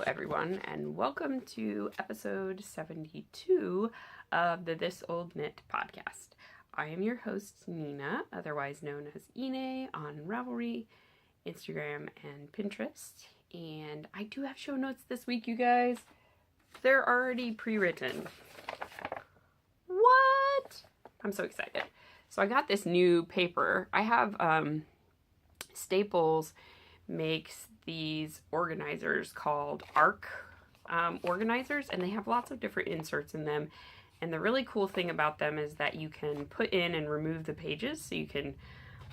everyone, and welcome to episode 72 of the This Old Knit podcast. I am your host, Nina, otherwise known as Ine on Ravelry, Instagram, and Pinterest. And I do have show notes this week, you guys. They're already pre-written. What? I'm so excited. So I got this new paper. I have Staples makes these organizers called ARC organizers, and they have lots of different inserts in them. And the really cool thing about them is that you can put in and remove the pages, so you can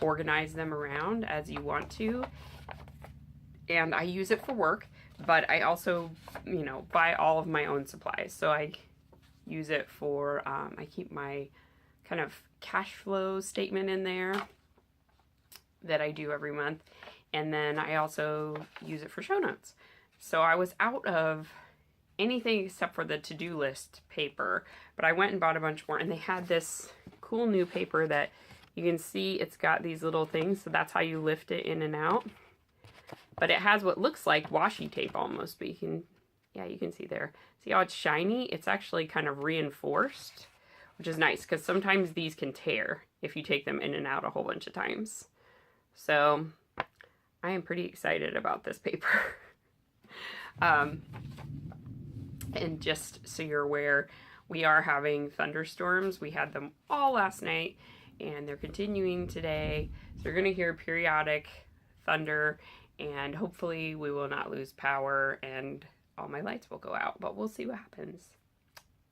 organize them around as you want to. And I use it for work, but I also, buy all of my own supplies. So I use it for, I keep my kind of cash flow statement in there that I do every month. And then I also use it for show notes. So I was out of anything except for the to-do list paper, but I went and bought a bunch more, and they had this cool new paper that you can see it's got these little things, so that's how you lift it in and out. But it has what looks like washi tape almost, but you can see there. See how it's shiny? It's actually kind of reinforced, which is nice because sometimes these can tear if you take them in and out a whole bunch of times. So I am pretty excited about this paper. And just so you're aware, we are having thunderstorms. We had them all last night, and they're continuing today. So you're going to hear periodic thunder, and hopefully we will not lose power and all my lights will go out, but we'll see what happens.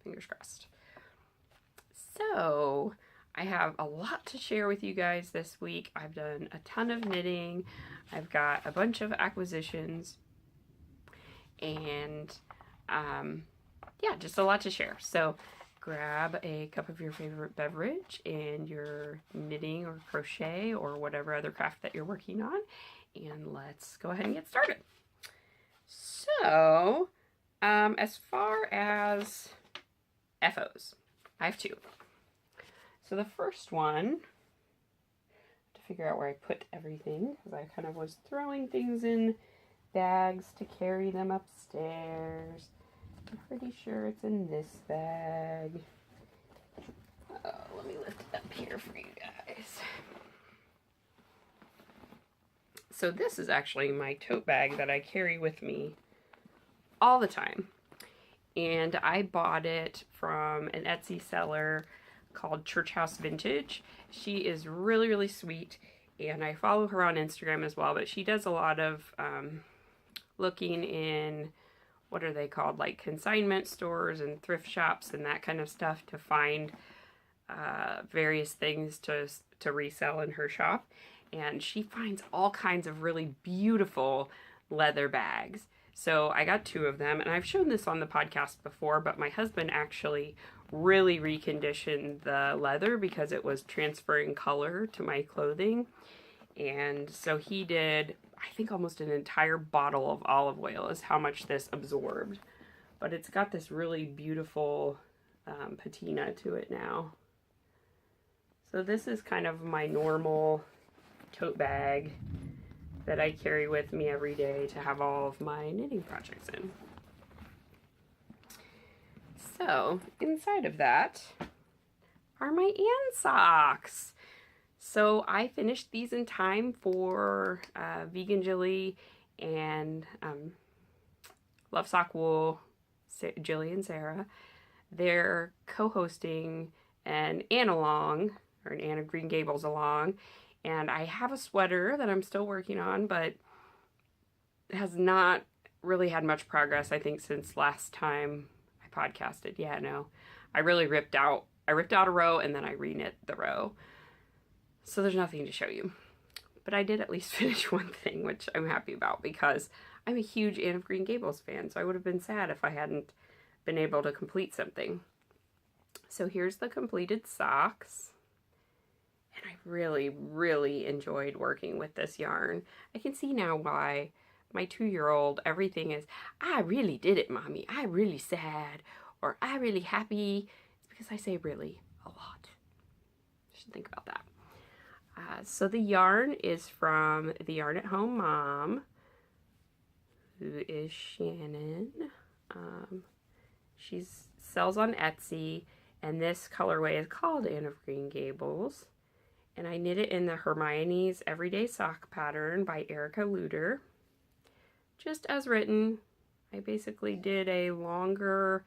Fingers crossed. So I have a lot to share with you guys this week. I've done a ton of knitting. I've got a bunch of acquisitions, and just a lot to share. So grab a cup of your favorite beverage and your knitting or crochet or whatever other craft that you're working on, and let's go ahead and get started. So as far as FOs, I have two. So the first one, to figure out where I put everything, because I kind of was throwing things in bags to carry them upstairs. I'm pretty sure it's in this bag. Let me lift it up here for you guys. So this is actually my tote bag that I carry with me all the time. And I bought it from an Etsy seller called Church House Vintage. She is really, really sweet, and I follow her on Instagram as well, but she does a lot of looking in, what are they called, like consignment stores and thrift shops and that kind of stuff to find various things to resell in her shop. And she finds all kinds of really beautiful leather bags. So I got two of them, and I've shown this on the podcast before, but my husband actually really reconditioned the leather because it was transferring color to my clothing. And so he did, I think, almost an entire bottle of olive oil is how much this absorbed. But it's got this really beautiful patina to it now. So this is kind of my normal tote bag that I carry with me every day to have all of my knitting projects in. So inside of that are my Ann socks. So I finished these in time for Vegan Jilly and Love Sock Wool, Jilly and Sarah. They're co-hosting an Ann Along, or an Anne of Green Gables Along. And I have a sweater that I'm still working on, but has not really had much progress, I think, since last time I podcasted. Yeah, no. I really ripped out a row, and then I reknit the row. So there's nothing to show you. But I did at least finish one thing, which I'm happy about, because I'm a huge Anne of Green Gables fan, so I would have been sad if I hadn't been able to complete something. So here's the completed socks. And I really, really enjoyed working with this yarn. I can see now why my 2-year-old, everything is, I really did it, Mommy. I really sad. Or I really happy. It's because I say really a lot. You should think about that. So the yarn is from the Yarn at Home Mom. who is Shannon. She sells on Etsy, and this colorway is called Anne of Green Gables. And I knit it in the Hermione's Everyday Sock pattern by Erica Lueder. Just as written. I basically did a longer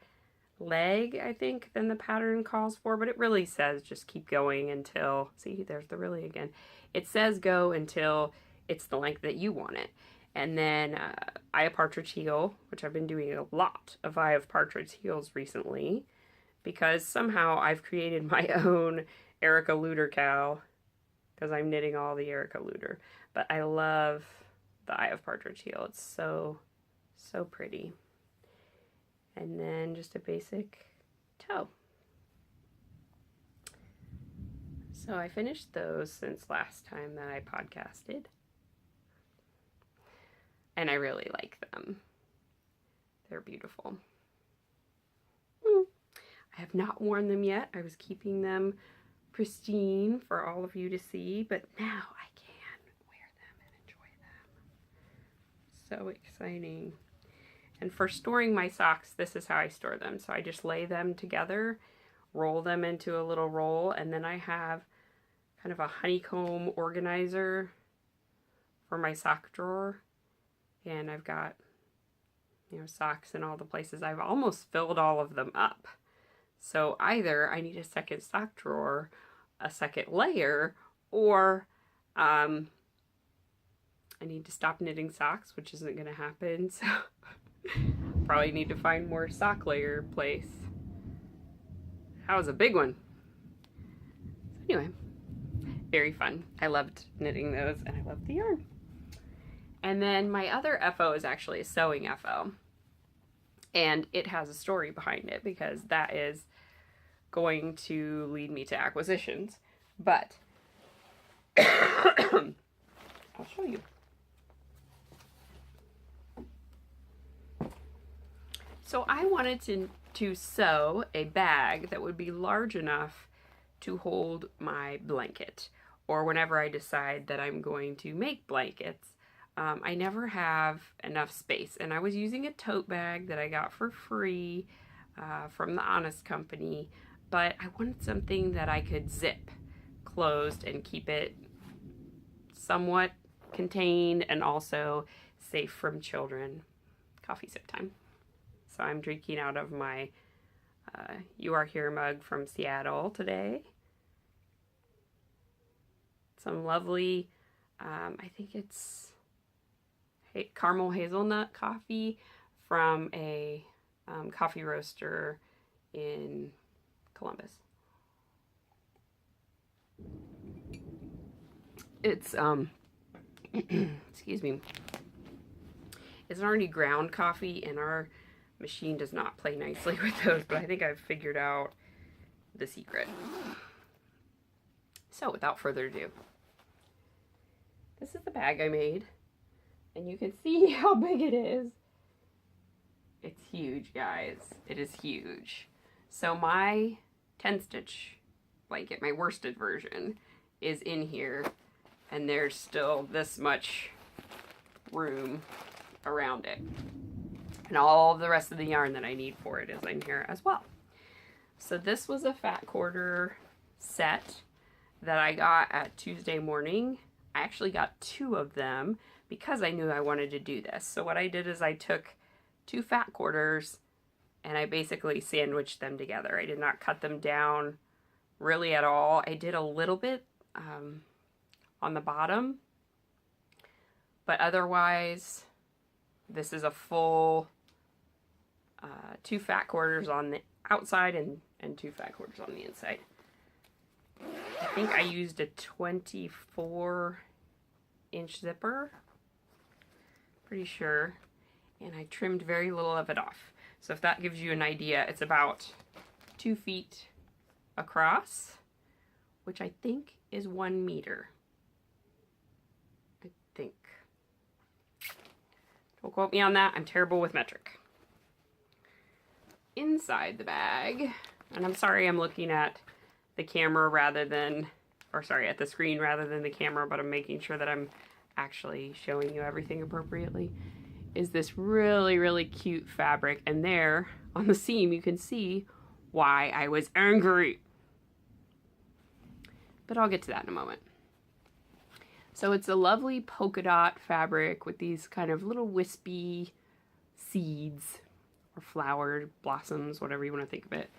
leg, I think, than the pattern calls for, but it really says just keep going until, see, there's the really again. It says go until it's the length that you want it. And then Eye of Partridge Heel, which I've been doing a lot of Eye of Partridge Heels recently, because somehow I've created my own Erica Lueder cowl, because I'm knitting all the Erica Lueder. But I love the Eye of Partridge Heel. It's so pretty. And then just a basic toe. So I finished those since last time that I podcasted. And I really like them. They're beautiful. I have not worn them yet. I was keeping them pristine for all of you to see, but now I can wear them and enjoy them. So exciting. And for storing my socks, this is how I store them. So I just lay them together, roll them into a little roll, and then I have kind of a honeycomb organizer for my sock drawer. And I've got, socks in all the places. I've almost filled all of them up. So either I need a second sock drawer, a second layer, or I need to stop knitting socks, which isn't going to happen. So probably need to find more sock layer place. That was a big one. So anyway, very fun. I loved knitting those, and I loved the yarn. And then my other FO is actually a sewing FO. And it has a story behind it, because that is going to lead me to acquisitions. But I'll show you. So I wanted to sew a bag that would be large enough to hold my blanket, or whenever I decide that I'm going to make blankets. I never have enough space, and I was using a tote bag that I got for free from the Honest Company, but I wanted something that I could zip closed and keep it somewhat contained and also safe from children. Coffee sip time. So I'm drinking out of my You Are Here mug from Seattle today. Some lovely, I think it's caramel hazelnut coffee from a coffee roaster in Columbus. It's, excuse me, it's an already ground coffee, and our machine does not play nicely with those, but I think I've figured out the secret. So without further ado, this is the bag I made, and you can see how big it is. It's huge, guys. It is huge. So my 10-stitch blanket, my worsted version, is in here, and there's still this much room around it. And all the rest of the yarn that I need for it is in here as well. So this was a fat quarter set that I got at Tuesday Morning. I actually got 2 of them because I knew I wanted to do this. So what I did is I took 2 fat quarters and I basically sandwiched them together. I did not cut them down really at all. I did a little bit on the bottom, but otherwise this is a full 2 fat quarters on the outside and 2 fat quarters on the inside. I think I used a 24-inch zipper, pretty sure, and I trimmed very little of it off. So if that gives you an idea, it's about 2 feet across, which I think is 1 meter. I think. Don't quote me on that. I'm terrible with metric. Inside the bag, and I'm sorry I'm looking at the camera rather than, or sorry, at the screen rather than the camera, but I'm making sure that I'm actually showing you everything appropriately. is this really, really cute fabric. And there on the seam, you can see why I was angry. But I'll get to that in a moment. So it's a lovely polka dot fabric with these kind of little wispy seeds or flowered blossoms, whatever you want to think of it.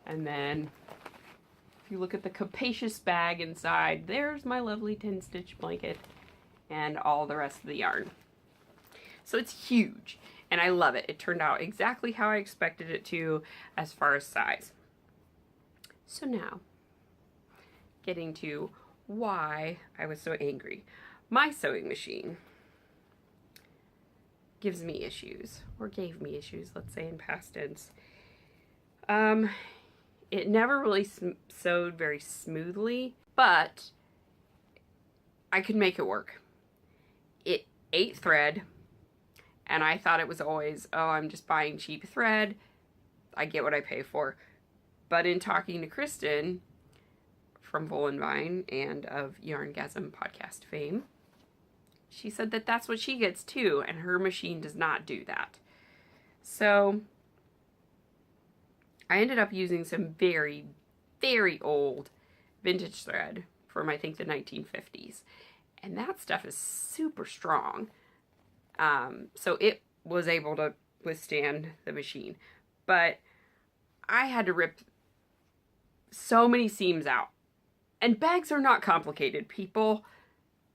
And then if you look at the capacious bag inside, there's my lovely 10-stitch blanket and all the rest of the yarn. So it's huge and I love it. It turned out exactly how I expected it to as far as size. So now, getting to why I was so angry. My sewing machine gives me issues, or gave me issues, let's say in past tense. It never really sewed very smoothly, but I could make it work. It ate thread, and I thought it was always, oh, I'm just buying cheap thread. I get what I pay for. But in talking to Kristen from Wool & Vine and of Yarngasm podcast fame, she said that that's what she gets too, and her machine does not do that. So I ended up using some very, very old vintage thread from I think the 1950s. And that stuff is super strong. So it was able to withstand the machine. But I had to rip so many seams out. And bags are not complicated, people.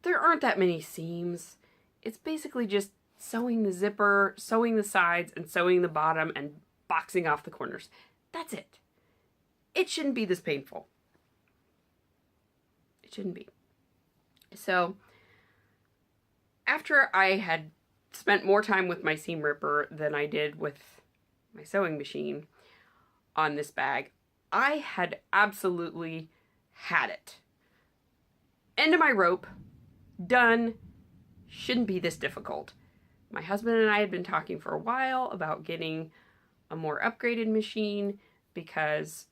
There aren't that many seams. It's basically just sewing the zipper, sewing the sides, and sewing the bottom, and boxing off the corners. That's it. It shouldn't be this painful. It shouldn't be. So, after I had spent more time with my seam ripper than I did with my sewing machine on this bag, I had absolutely had it. End of my rope. Done. Shouldn't be this difficult. My husband and I had been talking for a while about getting a more upgraded machine because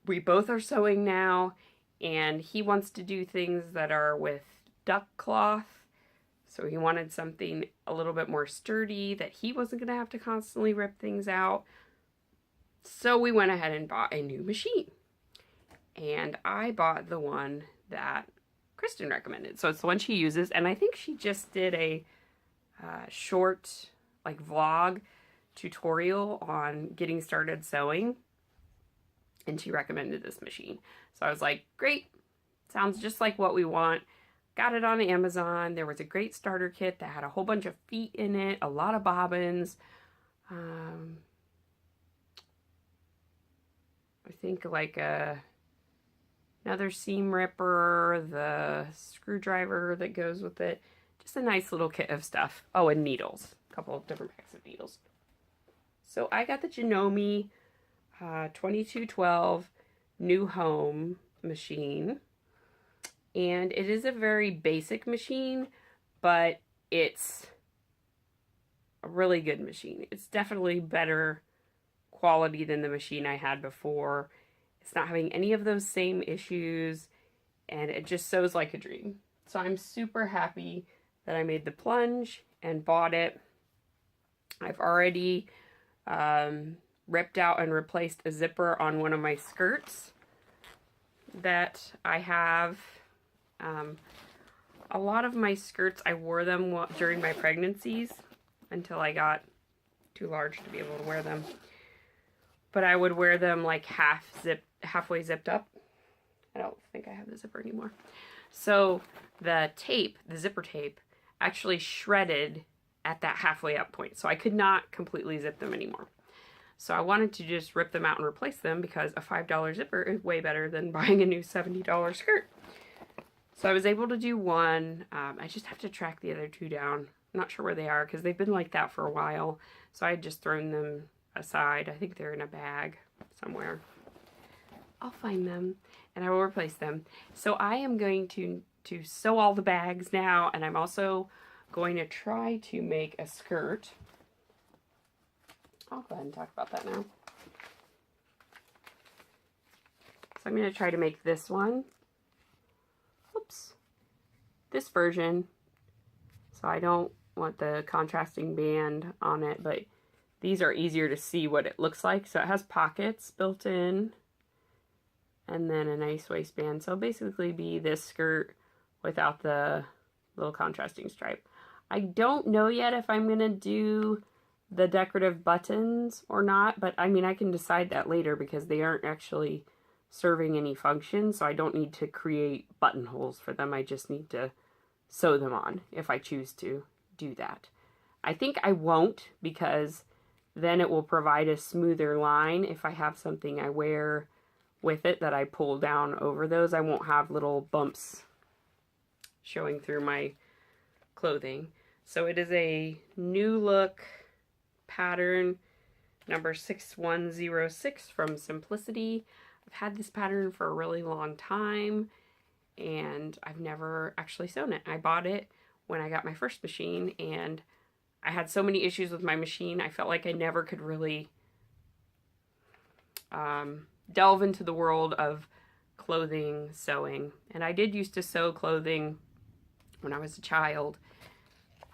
we both are sewing now and he wants to do things that are with duck cloth. So he wanted something a little bit more sturdy that he wasn't going to have to constantly rip things out. So we went ahead and bought a new machine. And I bought the one that Kristen recommended. So it's the one she uses. And I think she just did a short like vlog tutorial on getting started sewing. And she recommended this machine. So I was like, great. Sounds just like what we want. Got it on Amazon. There was a great starter kit that had a whole bunch of feet in it, a lot of bobbins. I think like another seam ripper, the screwdriver that goes with it. Just a nice little kit of stuff. Oh, and needles. A couple of different packs of needles. So I got the Janome 2212 New Home machine. And it is a very basic machine, but it's a really good machine. It's definitely better quality than the machine I had before. It's not having any of those same issues, and it just sews like a dream. So I'm super happy that I made the plunge and bought it. I've already ripped out and replaced a zipper on one of my skirts that I have. A lot of my skirts, I wore them during my pregnancies until I got too large to be able to wear them. But I would wear them like halfway zipped up. I don't think I have the zipper anymore. So the tape, the zipper tape, actually shredded at that halfway up point. So I could not completely zip them anymore. So I wanted to just rip them out and replace them because a $5 zipper is way better than buying a new $70 skirt. So I was able to do one. I just have to track the other two down. I'm not sure where they are because they've been like that for a while. So I had just thrown them aside. I think they're in a bag somewhere. I'll find them and I will replace them. So I am going to sew all the bags now, and I'm also going to try to make a skirt. I'll go ahead and talk about that now. So I'm going to try to make this one. Oops. This version. So I don't want the contrasting band on it, but these are easier to see what it looks like. So it has pockets built in and then a nice waistband. So it'll basically be this skirt without the little contrasting stripe. I don't know yet if I'm going to do the decorative buttons or not, but I mean, I can decide that later because they aren't actually serving any function, so I don't need to create buttonholes for them. I just need to sew them on if I choose to do that. I think I won't, because then it will provide a smoother line. If I have something I wear with it that I pull down over those, I won't have little bumps showing through my clothing. So it is a New Look pattern number 6106 from Simplicity. I've had this pattern for a really long time and I've never actually sewn it. I bought it when I got my first machine and I had so many issues with my machine. I felt like I never could really delve into the world of clothing sewing. And I did used to sew clothing when I was a child.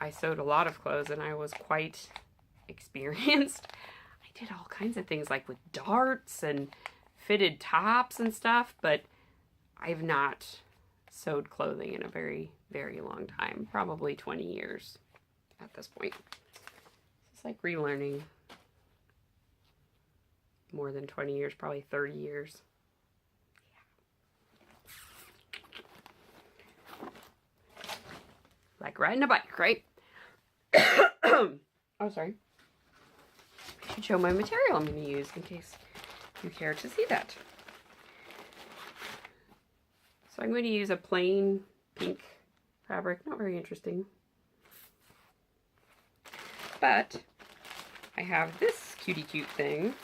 I sewed a lot of clothes and I was quite experienced. I did all kinds of things like with darts and fitted tops and stuff, but I've not sewed clothing in a very, very long time. Probably 20 years at this point. It's like relearning. More than 20 years, probably 30 years. Yeah. Like riding a bike, right? Oh, sorry. I should show my material I'm going to use in case you care to see that. So I'm going to use a plain pink fabric. Not very interesting. But I have this cutie cute thing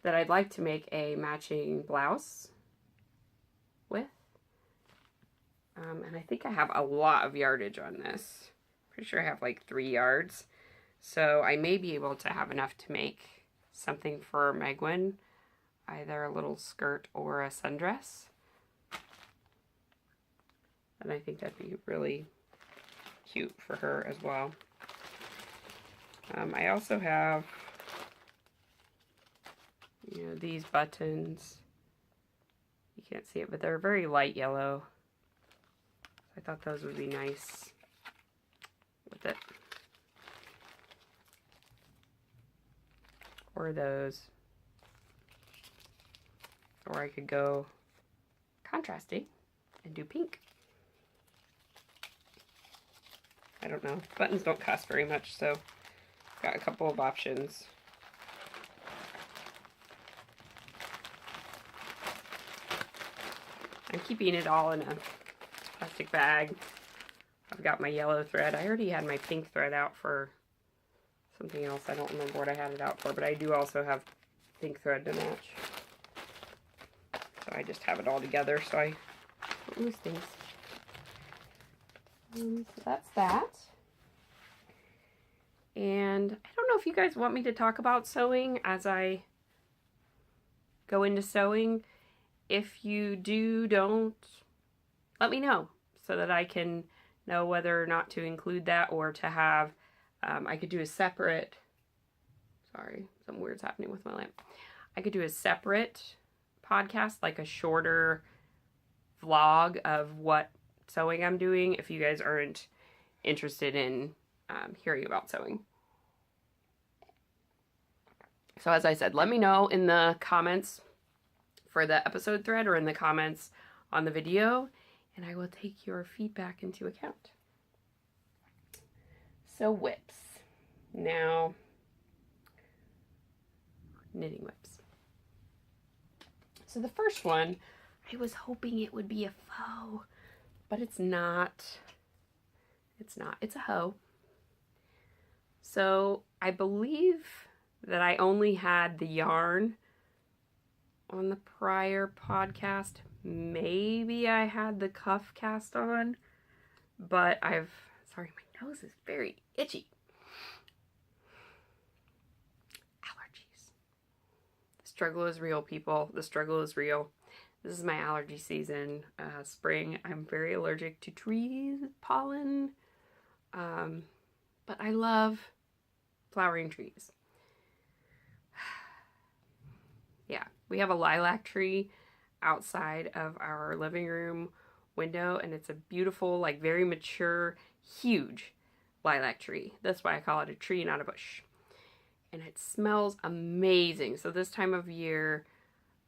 that I'd like to make a matching blouse with. And I think I have a lot of yardage on this. Pretty sure I have like 3 yards. So I may be able to have enough to make something for Megwin, either a little skirt or a sundress. And I think that'd be really cute for her as well. I also have, you know, these buttons. You can't see it, but they're very light yellow. I thought those would be nice with it. Or those. Or I could go contrasting and do pink. I don't know. Buttons don't cost very much, so got a couple of options. I'm keeping it all in a plastic bag. I've got my yellow thread. I already had my pink thread out for something else. I don't remember what I had it out for, but I do also have pink thread to match. So I just have it all together so I don't lose things. So that's that. And I don't know if you guys want me to talk about sewing as I go into sewing. If you do, don't, let me know so that I can know whether or not to include that or to have, I could do a separate, sorry, something weird's happening with my lamp. I could do a separate podcast, like a shorter vlog of what sewing I'm doing if you guys aren't interested in hearing about sewing. So as I said, let me know in the comments for the episode thread or in the comments on the video, and I will take your feedback into account. So whips. Now, knitting whips. So the first one, I was hoping it would be a faux, but it's not. It's not. It's a hoe. So I believe that I only had the yarn on the prior podcast. Maybe I had the cuff cast on, but sorry, my nose is very itchy. Allergies. The struggle is real, people. The struggle is real. This is my allergy season, spring. I'm very allergic to trees, pollen, But I love flowering trees. Yeah, we have a lilac tree outside of our living room window, and it's a beautiful, like very mature, huge lilac tree. That's why I call it a tree, not a bush. And it smells amazing. So this time of year,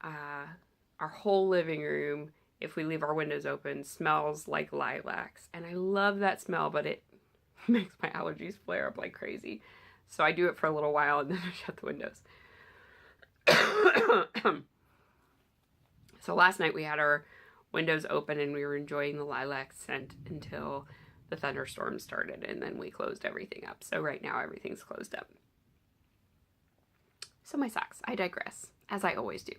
our whole living room, if we leave our windows open, smells like lilacs. And I love that smell, but it makes my allergies flare up like crazy. So I do it for a little while and then I shut the windows. So last night we had our windows open and we were enjoying the lilac scent until the thunderstorm started, and then we closed everything up. So right now everything's closed up. So my socks, I digress, as I always do.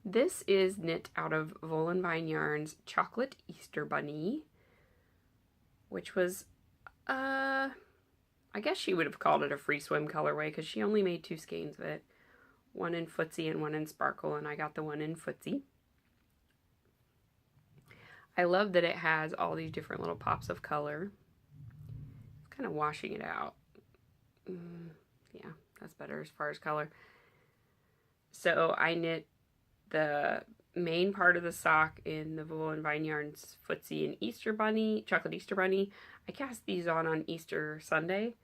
This is knit out of Wool & Vine Yarns Chocolate Easter Bunny, which was, I guess she would have called it a free swim colorway because she only made 2 skeins of it. One in Footsie and one in Sparkle, and I got the one in Footsie. I love that it has all these different little pops of color. It's kind of washing it out. Yeah, that's better as far as color. So I knit the main part of the sock in the Wool & Vine Yarns Footsie and Easter Bunny, Chocolate Easter Bunny. I cast these on Easter Sunday.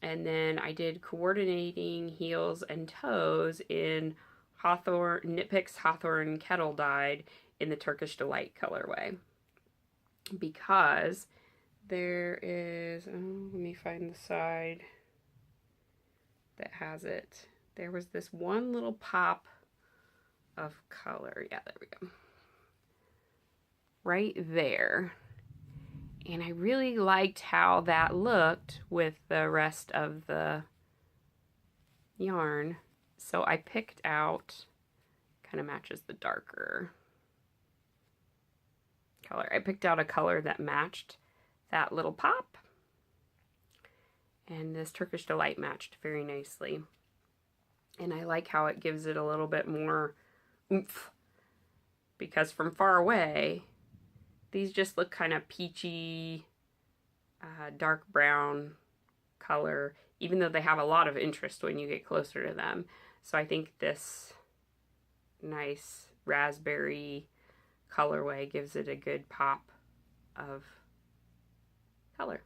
And then I did coordinating heels and toes in Knit Picks Hawthorne Kettle Dyed in the Turkish Delight colorway. Because there is, let me find the side that has it. There was this one little pop of color. Yeah, there we go. Right there. And I really liked how that looked with the rest of the yarn. So I picked out, kind of matches the darker color. I picked out a color that matched that little pop. And this Turkish Delight matched very nicely. And I like how it gives it a little bit more oomph. Because from far away, these just look kind of peachy, dark brown color, even though they have a lot of interest when you get closer to them. So I think this nice raspberry colorway gives it a good pop of color.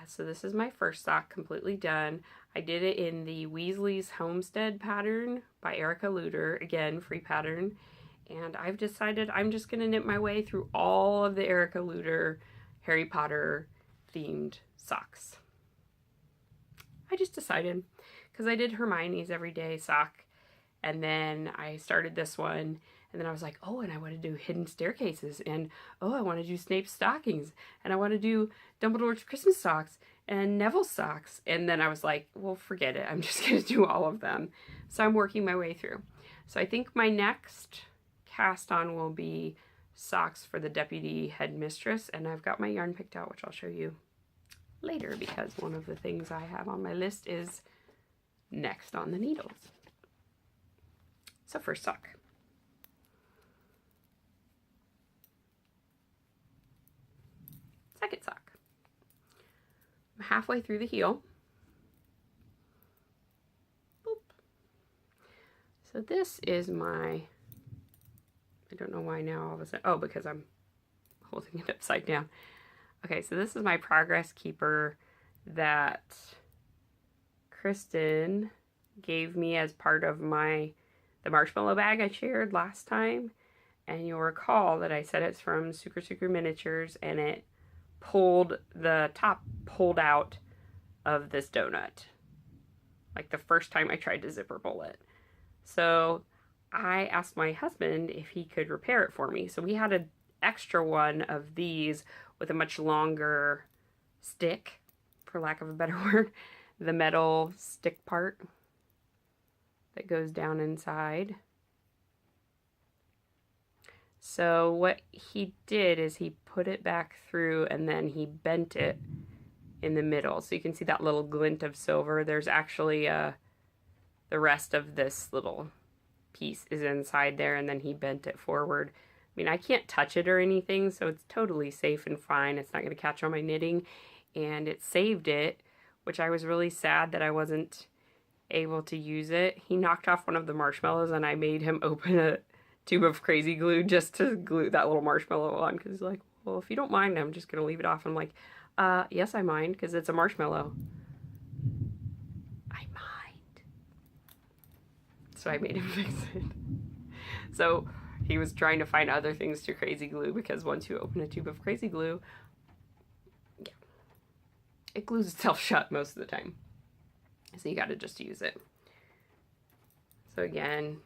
So this is my first sock completely done. I did it in the Weasley's Homestead pattern by Erica Luter, again, free pattern. And I've decided I'm just going to knit my way through all of the Erica Luter Harry Potter themed socks. I just decided, because I did Hermione's Everyday sock, and then I started this one, and then I was like, oh, and I want to do Hidden Staircases, and oh, I want to do Snape's stockings, and I want to do Dumbledore's Christmas socks, and Neville's socks. And then I was like, well, forget it. I'm just going to do all of them. So I'm working my way through. So I think my next cast on will be socks for the Deputy Headmistress, and I've got my yarn picked out, which I'll show you later, because one of the things I have on my list is next on the needles. So first sock. Second sock. I'm halfway through the heel. Boop. So this is my, I don't know why now all of a sudden, oh, because I'm holding it upside down. Okay, so this is my Progress Keeper that Kristen gave me as part of the marshmallow bag I shared last time. And you'll recall that I said it's from Sucre Miniatures, and it the top pulled out of this donut. Like the first time I tried to zipper pull it. So I asked my husband if he could repair it for me. So we had an extra one of these with a much longer stick, for lack of a better word, the metal stick part that goes down inside. So what he did is he put it back through and then he bent it in the middle. So you can see that little glint of silver. There's actually the rest of this little piece is inside there, and then he bent it forward, mean, I can't touch it or anything, so it's totally safe and fine. It's not going to catch on my knitting, and it saved it, which I was really sad that I wasn't able to use it. He knocked off one of the marshmallows, and I made him open a tube of crazy glue just to glue that little marshmallow on, because he's like, well, if you don't mind, I'm just going to leave it off. I'm like, yes, I mind, because it's a marshmallow. I mind. So I made him fix it. So he was trying to find other things to crazy glue, because once you open a tube of crazy glue, yeah, it glues itself shut most of the time. So you got to just use it. So again,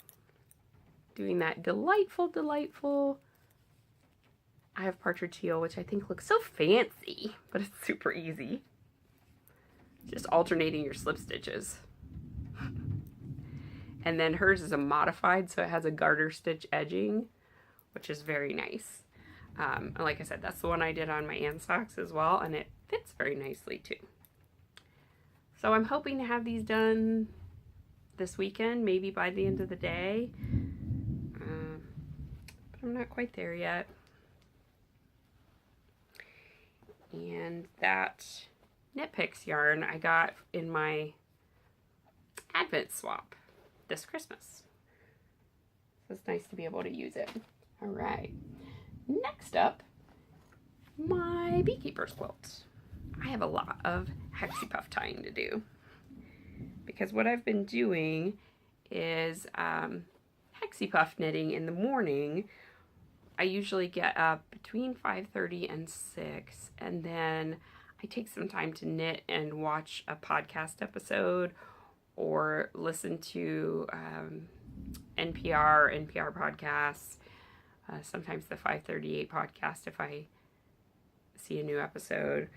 doing that delightful, I have partridge teal, which I think looks so fancy, but it's super easy. Just alternating your slip stitches. And then hers is a modified, so it has a garter stitch edging, which is very nice. And like I said, that's the one I did on my Ann socks as well, and it fits very nicely too. So I'm hoping to have these done this weekend, maybe by the end of the day. But I'm not quite there yet. And that Knit Picks yarn I got in my Advent swap this Christmas. So it's nice to be able to use it. All right. Next up, my Beekeeper's quilt. I have a lot of Hexie Puff tying to do, because what I've been doing is Hexie Puff knitting in the morning. I usually get up between 5:30 and 6, and then I take some time to knit and watch a podcast episode or listen to NPR podcasts, sometimes the 538 podcast if I see a new episode,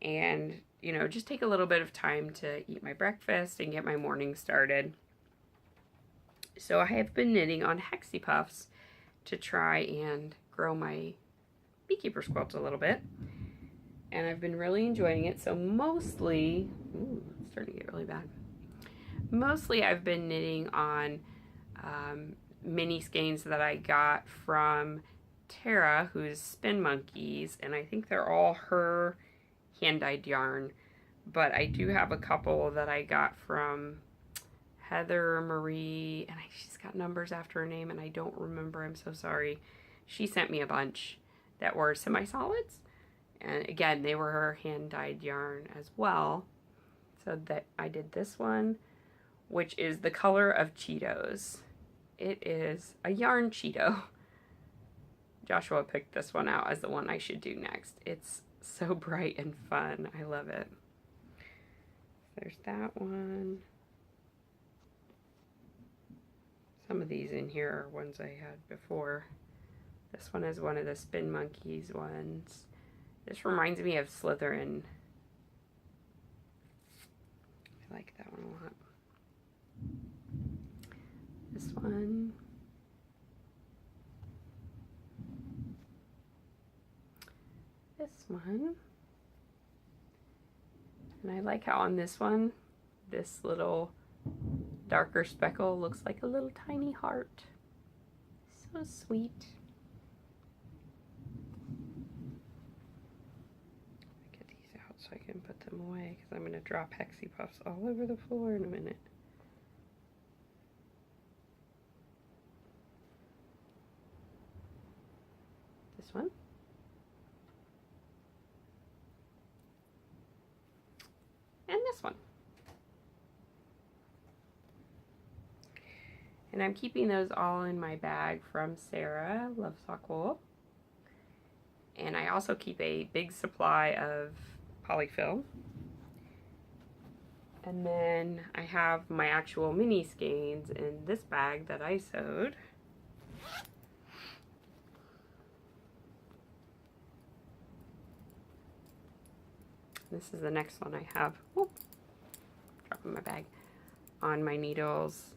and, you know, just take a little bit of time to eat my breakfast and get my morning started. So I have been knitting on Hexie Puffs to try and grow my Beekeeper's quilt a little bit, and I've been really enjoying it. So mostly, it's starting to get really bad. Mostly I've been knitting on mini skeins that I got from Tara, who's Spin Monkeys, and I think they're all her hand-dyed yarn, but I do have a couple that I got from Heather Marie, and she's got numbers after her name, and I don't remember. I'm so sorry. She sent me a bunch that were semi-solids, and again, they were her hand-dyed yarn as well. So that I did this one, which is the color of Cheetos. It is a yarn Cheeto. Joshua picked this one out as the one I should do next. It's so bright and fun. I love it. There's that one. Some of these in here are ones I had before. This one is one of the Spin Monkeys ones. This reminds me of Slytherin. I like that one a lot. This one. This one. And I like how on this one, this little darker speckle looks like a little tiny heart. So sweet. Get these out so I can put them away, because I'm going to drop Hexie Puffs all over the floor in a minute. This one. And this one. And I'm keeping those all in my bag from Sarah, Love Sock Wool. And I also keep a big supply of polyfill. And then I have my actual mini skeins in this bag that I sewed. This is the next one I have. Whoop, dropping my bag on my needles.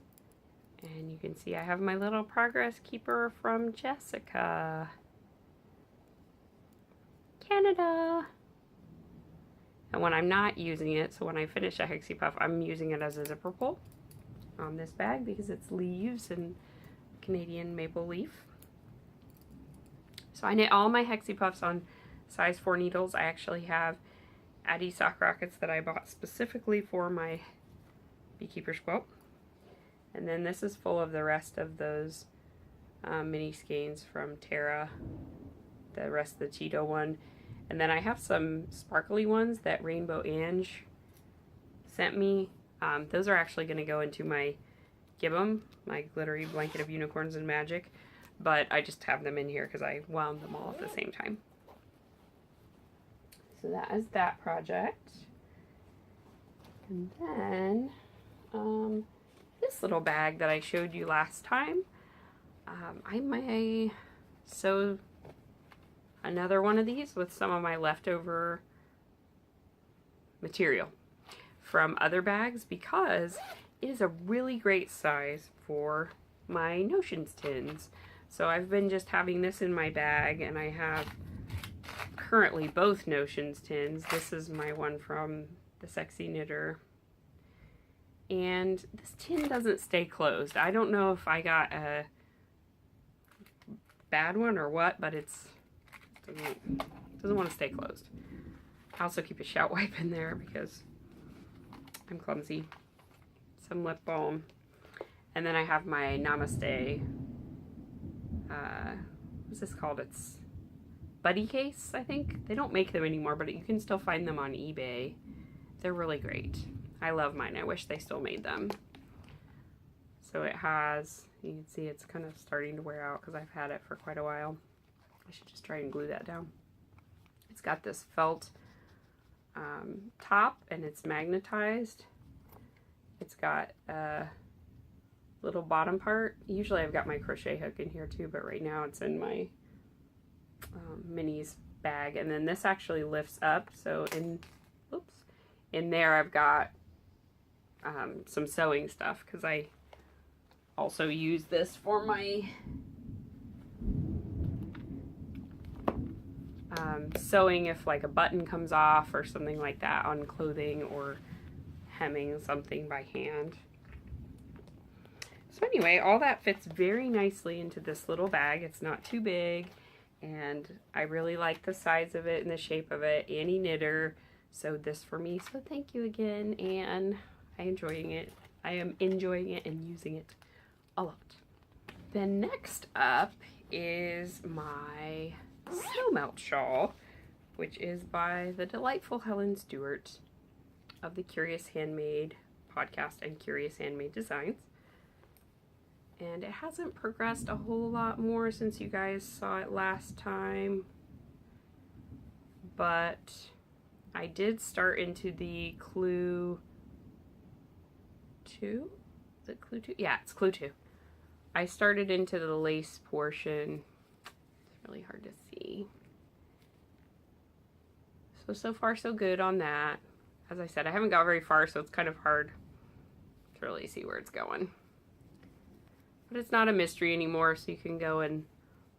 And you can see I have my little progress keeper from Jessica, Canada. And when I'm not using it, so when I finish a Hexie Puff, I'm using it as a zipper pull on this bag because it's leaves and Canadian maple leaf. So I knit all my Hexie Puffs on size 4 needles. I actually have Addi sock rockets that I bought specifically for my beekeeper's quilt. And then this is full of the rest of those mini skeins from Tara, the rest of the Cheeto one. And then I have some sparkly ones that Rainbow Ange sent me. Those are actually going to go into my Gibbum, my glittery blanket of unicorns and magic. But I just have them in here because I wound them all at the same time. So that is that project. And then this little bag that I showed you last time, I may sew another one of these with some of my leftover material from other bags because it is a really great size for my Notions tins. So I've been just having this in my bag, and I have currently both Notions tins. This is my one from the Sexy Knitter. And this tin doesn't stay closed. I don't know if I got a bad one or what, but it doesn't want to stay closed. I also keep a shout wipe in there because I'm clumsy. Some lip balm. And then I have my Namaste, what's this called? It's Buddy Case, I think. They don't make them anymore, but you can still find them on eBay. They're really great. I love mine. I wish they still made them. So it has, you can see it's kind of starting to wear out because I've had it for quite a while. I should just try and glue that down. It's got this felt top, and it's magnetized. It's got a little bottom part. Usually I've got my crochet hook in here too, but right now it's in my minis bag. And then this actually lifts up, so in there I've got some sewing stuff because I also use this for my sewing if like a button comes off or something like that on clothing, or hemming something by hand. So anyway, all that fits very nicely into this little bag. It's not too big, and I really like the size of it and the shape of it. Annie Knitter sewed this for me, so thank you again, Anne. I am enjoying it and using it a lot. Then next up is my Snow Melt shawl, which is by the delightful Helen Stewart of the Curious Handmade podcast and Curious Handmade Designs. And it hasn't progressed a whole lot more since you guys saw it last time, but I did start into the Clue 2? Is it Clue 2? Yeah, it's Clue 2. I started into the lace portion. It's really hard to see. So far so good on that. As I said, I haven't got very far, so it's kind of hard to really see where it's going. But it's not a mystery anymore, so you can go and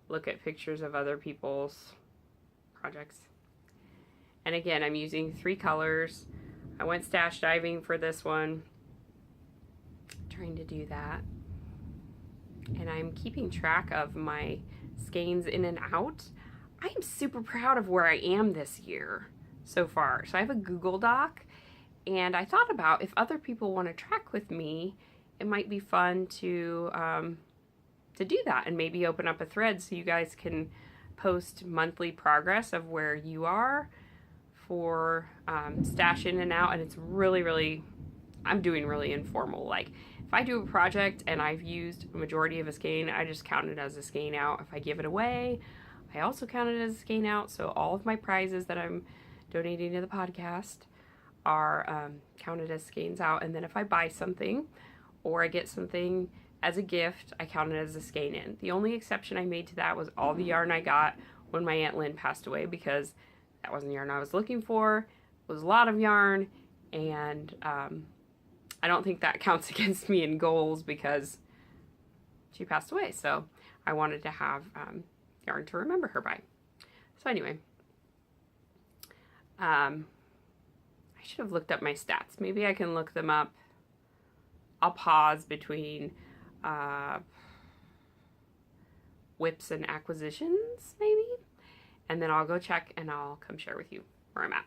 look at pictures of other people's projects. And again, I'm using 3 colors. I went stash diving for this one, trying to do that. And I'm keeping track of my skeins in and out. I am super proud of where I am this year so far. So I have a Google Doc, and I thought about if other people want to track with me, it might be fun to do that and maybe open up a thread so you guys can post monthly progress of where you are for stash in and out. And it's really, I'm doing really informal. Like if I do a project and I've used a majority of a skein, I just count it as a skein out. If I give it away, I also count it as a skein out. So all of my prizes that I'm donating to the podcast are counted as skeins out. And then if I buy something or I get something as a gift, I count it as a skein in. The only exception I made to that was all the yarn I got when my Aunt Lynn passed away, because that wasn't the yarn I was looking for. It was a lot of yarn, and I don't think that counts against me in goals because she passed away. So I wanted to have yarn to remember her by. So anyway, I should have looked up my stats. Maybe I can look them up. I'll pause between whips and acquisitions, maybe. And then I'll go check and I'll come share with you where I'm at.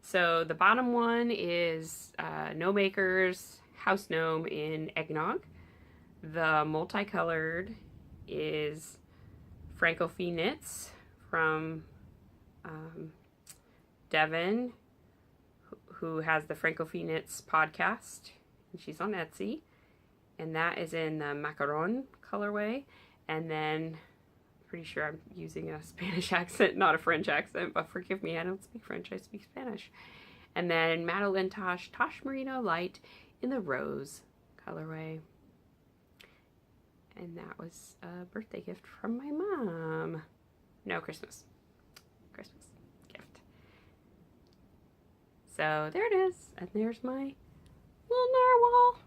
So the bottom one is No Makers House Gnome in Eggnog. The multicolored is Francophie Knits from Devin, who has the Francophie Knits podcast, and she's on Etsy. And that is in the macaron colorway. And then, pretty sure I'm using a Spanish accent, not a French accent, but forgive me, I don't speak French, I speak Spanish. And then Madeline Tosh Merino Light in the rose colorway. And that was a birthday gift from my mom. No, Christmas gift. So there it is. And there's my little narwhal.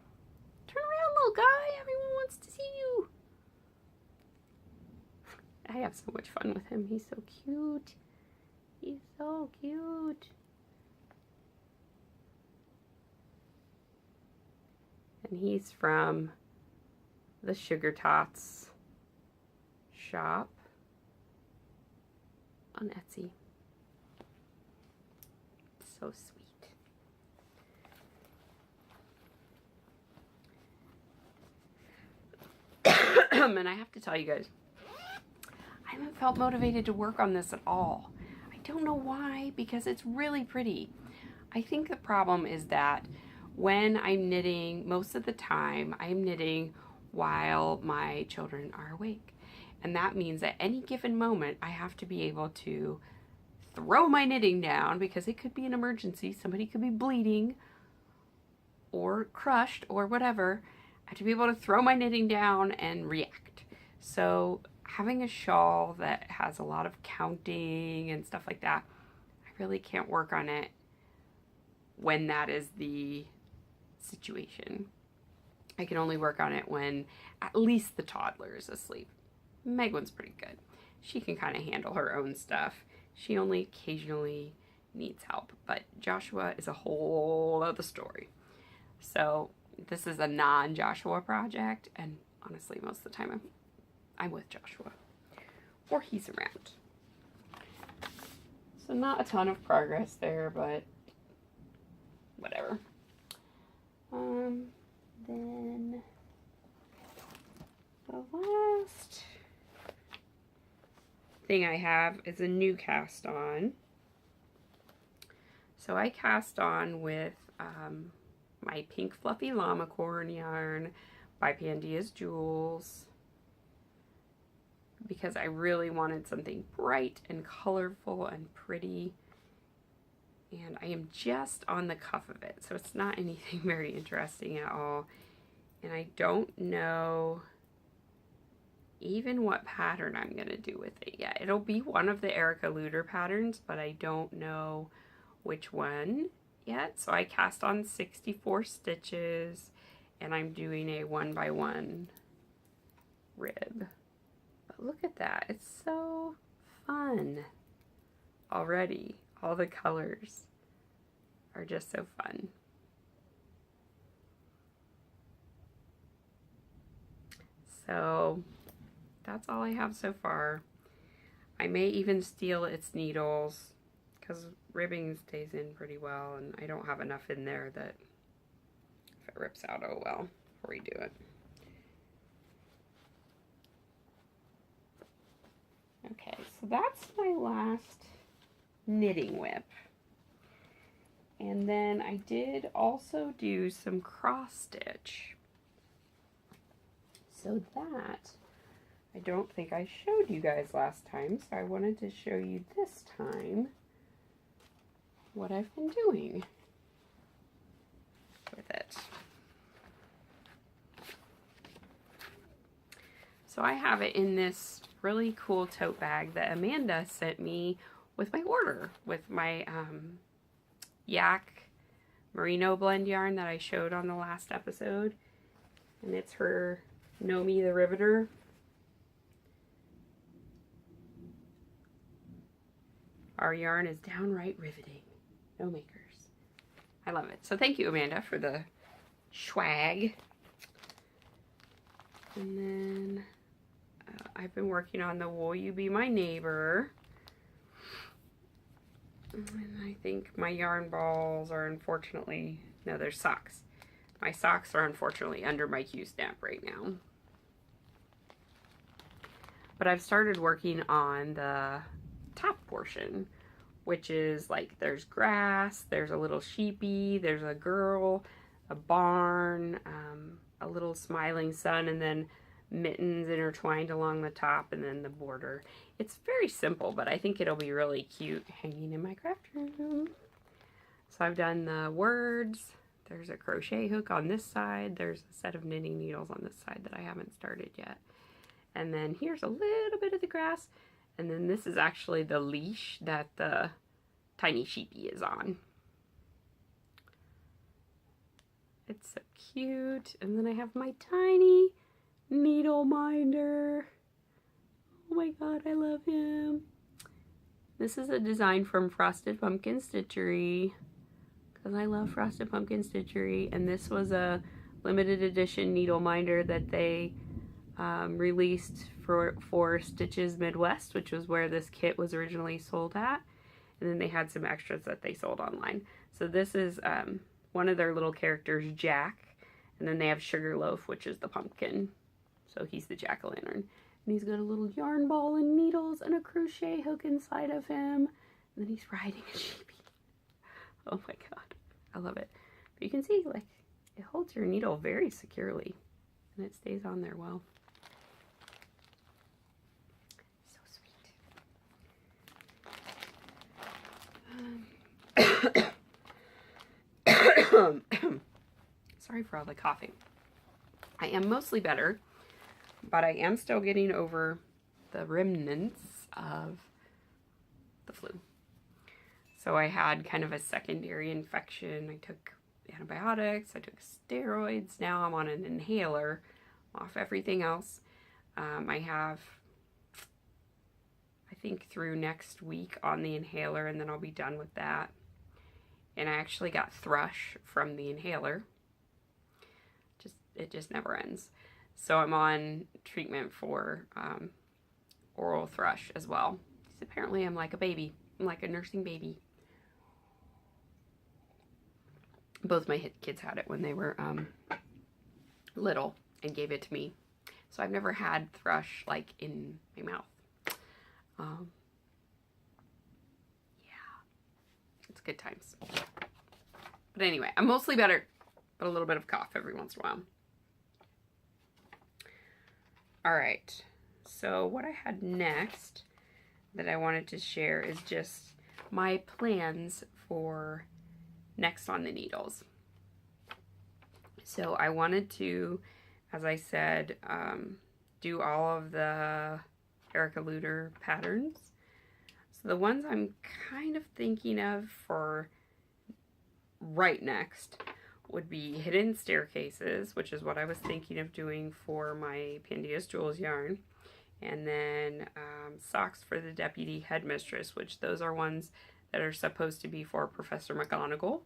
Turn around, little guy. Everyone wants to see you. I have so much fun with him. He's so cute. He's so cute. And he's from the Sugar Tots shop on Etsy. So sweet. And I have to tell you guys, I haven't felt motivated to work on this at all. I don't know why, because it's really pretty. I think the problem is that when I'm knitting, most of the time, I'm knitting while my children are awake. And that means at any given moment, I have to be able to throw my knitting down because it could be an emergency. Somebody could be bleeding or crushed or whatever. I have to be able to throw my knitting down and react. So having a shawl that has a lot of counting and stuff like that, I really can't work on it when that is the situation. I can only work on it when at least the toddler is asleep. Megwin's pretty good. She can kind of handle her own stuff. She only occasionally needs help, but Joshua is a whole other story. So this is a non-Joshua project, and honestly, most of the time I'm with Joshua, or he's around. So not a ton of progress there, but whatever. Then the last thing I have is a new cast on. So I cast on with my pink fluffy llama corn yarn by Pandia's Jewels, because I really wanted something bright and colorful and pretty. And I am just on the cuff of it, so it's not anything very interesting at all. And I don't know even what pattern I'm going to do with it yet. It'll be one of the Erica Luder patterns, but I don't know which one yet. So I cast on 64 stitches, and I'm doing a 1x1 rib. But look at that. It's so fun already. All the colors are just so fun. So that's all I have so far. I may even steal its needles because ribbing stays in pretty well, and I don't have enough in there that if it rips out, oh well, I'll redo it. Okay, so that's my last knitting WIP. And then I did also do some cross stitch. So that I don't think I showed you guys last time, so I wanted to show you this time what I've been doing with it. So I have it in this really cool tote bag that Amanda sent me with my order, with my Yak merino blend yarn that I showed on the last episode. And it's her Nomi the Riveter. Our yarn is downright riveting. No makers. I love it. So thank you, Amanda, for the swag. And then I've been working on the Will You Be My Neighbor. And I think my yarn balls are unfortunately, no, they're socks. My socks are unfortunately under my Q-snap right now. But I've started working on the top portion, which is like there's grass, there's a little sheepy, there's a girl, a barn, a little smiling sun, and then mittens intertwined along the top, and then the border. It's very simple, but I think it'll be really cute hanging in my craft room. So I've done the words. There's a crochet hook on this side. There's a set of knitting needles on this side that I haven't started yet. And then here's a little bit of the grass. And then this is actually the leash that the tiny sheepy is on. It's so cute. And then I have my tiny needle minder. Oh my god, I love him. This is a design from Frosted Pumpkin Stitchery, because I love Frosted Pumpkin Stitchery. And this was a limited edition needle minder that they released for Stitches Midwest, which was where this kit was originally sold at. And then they had some extras that they sold online. So this is one of their little characters, Jack. And then they have Sugarloaf, which is the pumpkin. So he's the jack-o'-lantern. And he's got a little yarn ball and needles and a crochet hook inside of him. And then he's riding a sheepy. Oh my god. I love it. But you can see, like, it holds your needle very securely. And it stays on there well. So sweet. Sorry for all the coughing. I am mostly better, but I am still getting over the remnants of the flu. So I had kind of a secondary infection. I took antibiotics, I took steroids. Now I'm on an inhaler, off everything else. I have, I think, through next week on the inhaler, and then I'll be done with that. And I actually got thrush from the inhaler. It just never ends. So I'm on treatment for oral thrush as well. Because apparently I'm like a baby. I'm like a nursing baby. Both my kids had it when they were little and gave it to me. So I've never had thrush like in my mouth. Yeah, it's good times. But anyway, I'm mostly better, but a little bit of cough every once in a while. All right, so what I had next that I wanted to share is just my plans for next on the needles. So I wanted to, as I said, do all of the Erica Lueder patterns. So the ones I'm kind of thinking of for right next would be Hidden Staircases, which is what I was thinking of doing for my Pandia's Jewels yarn. And then Socks for the Deputy Headmistress, which those are ones that are supposed to be for Professor McGonagall.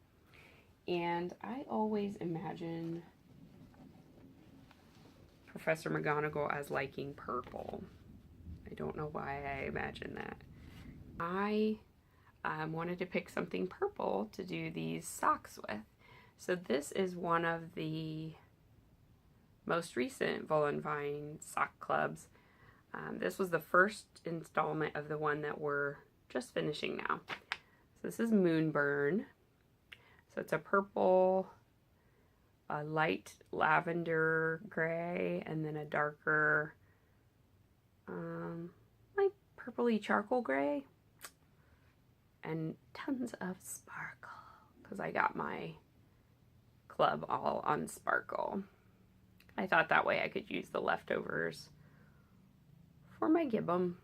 And I always imagine Professor McGonagall as liking purple. I don't know why I imagine that. I wanted to pick something purple to do these socks with. So this is one of the most recent Wool and Vine sock clubs. This was the first installment of the one that we're just finishing now. So this is Moonburn. So it's a purple, a light lavender gray, and then a darker, like purpley charcoal gray. And tons of sparkle, because I got my club all on sparkle. I thought that way I could use the leftovers for my gibbum.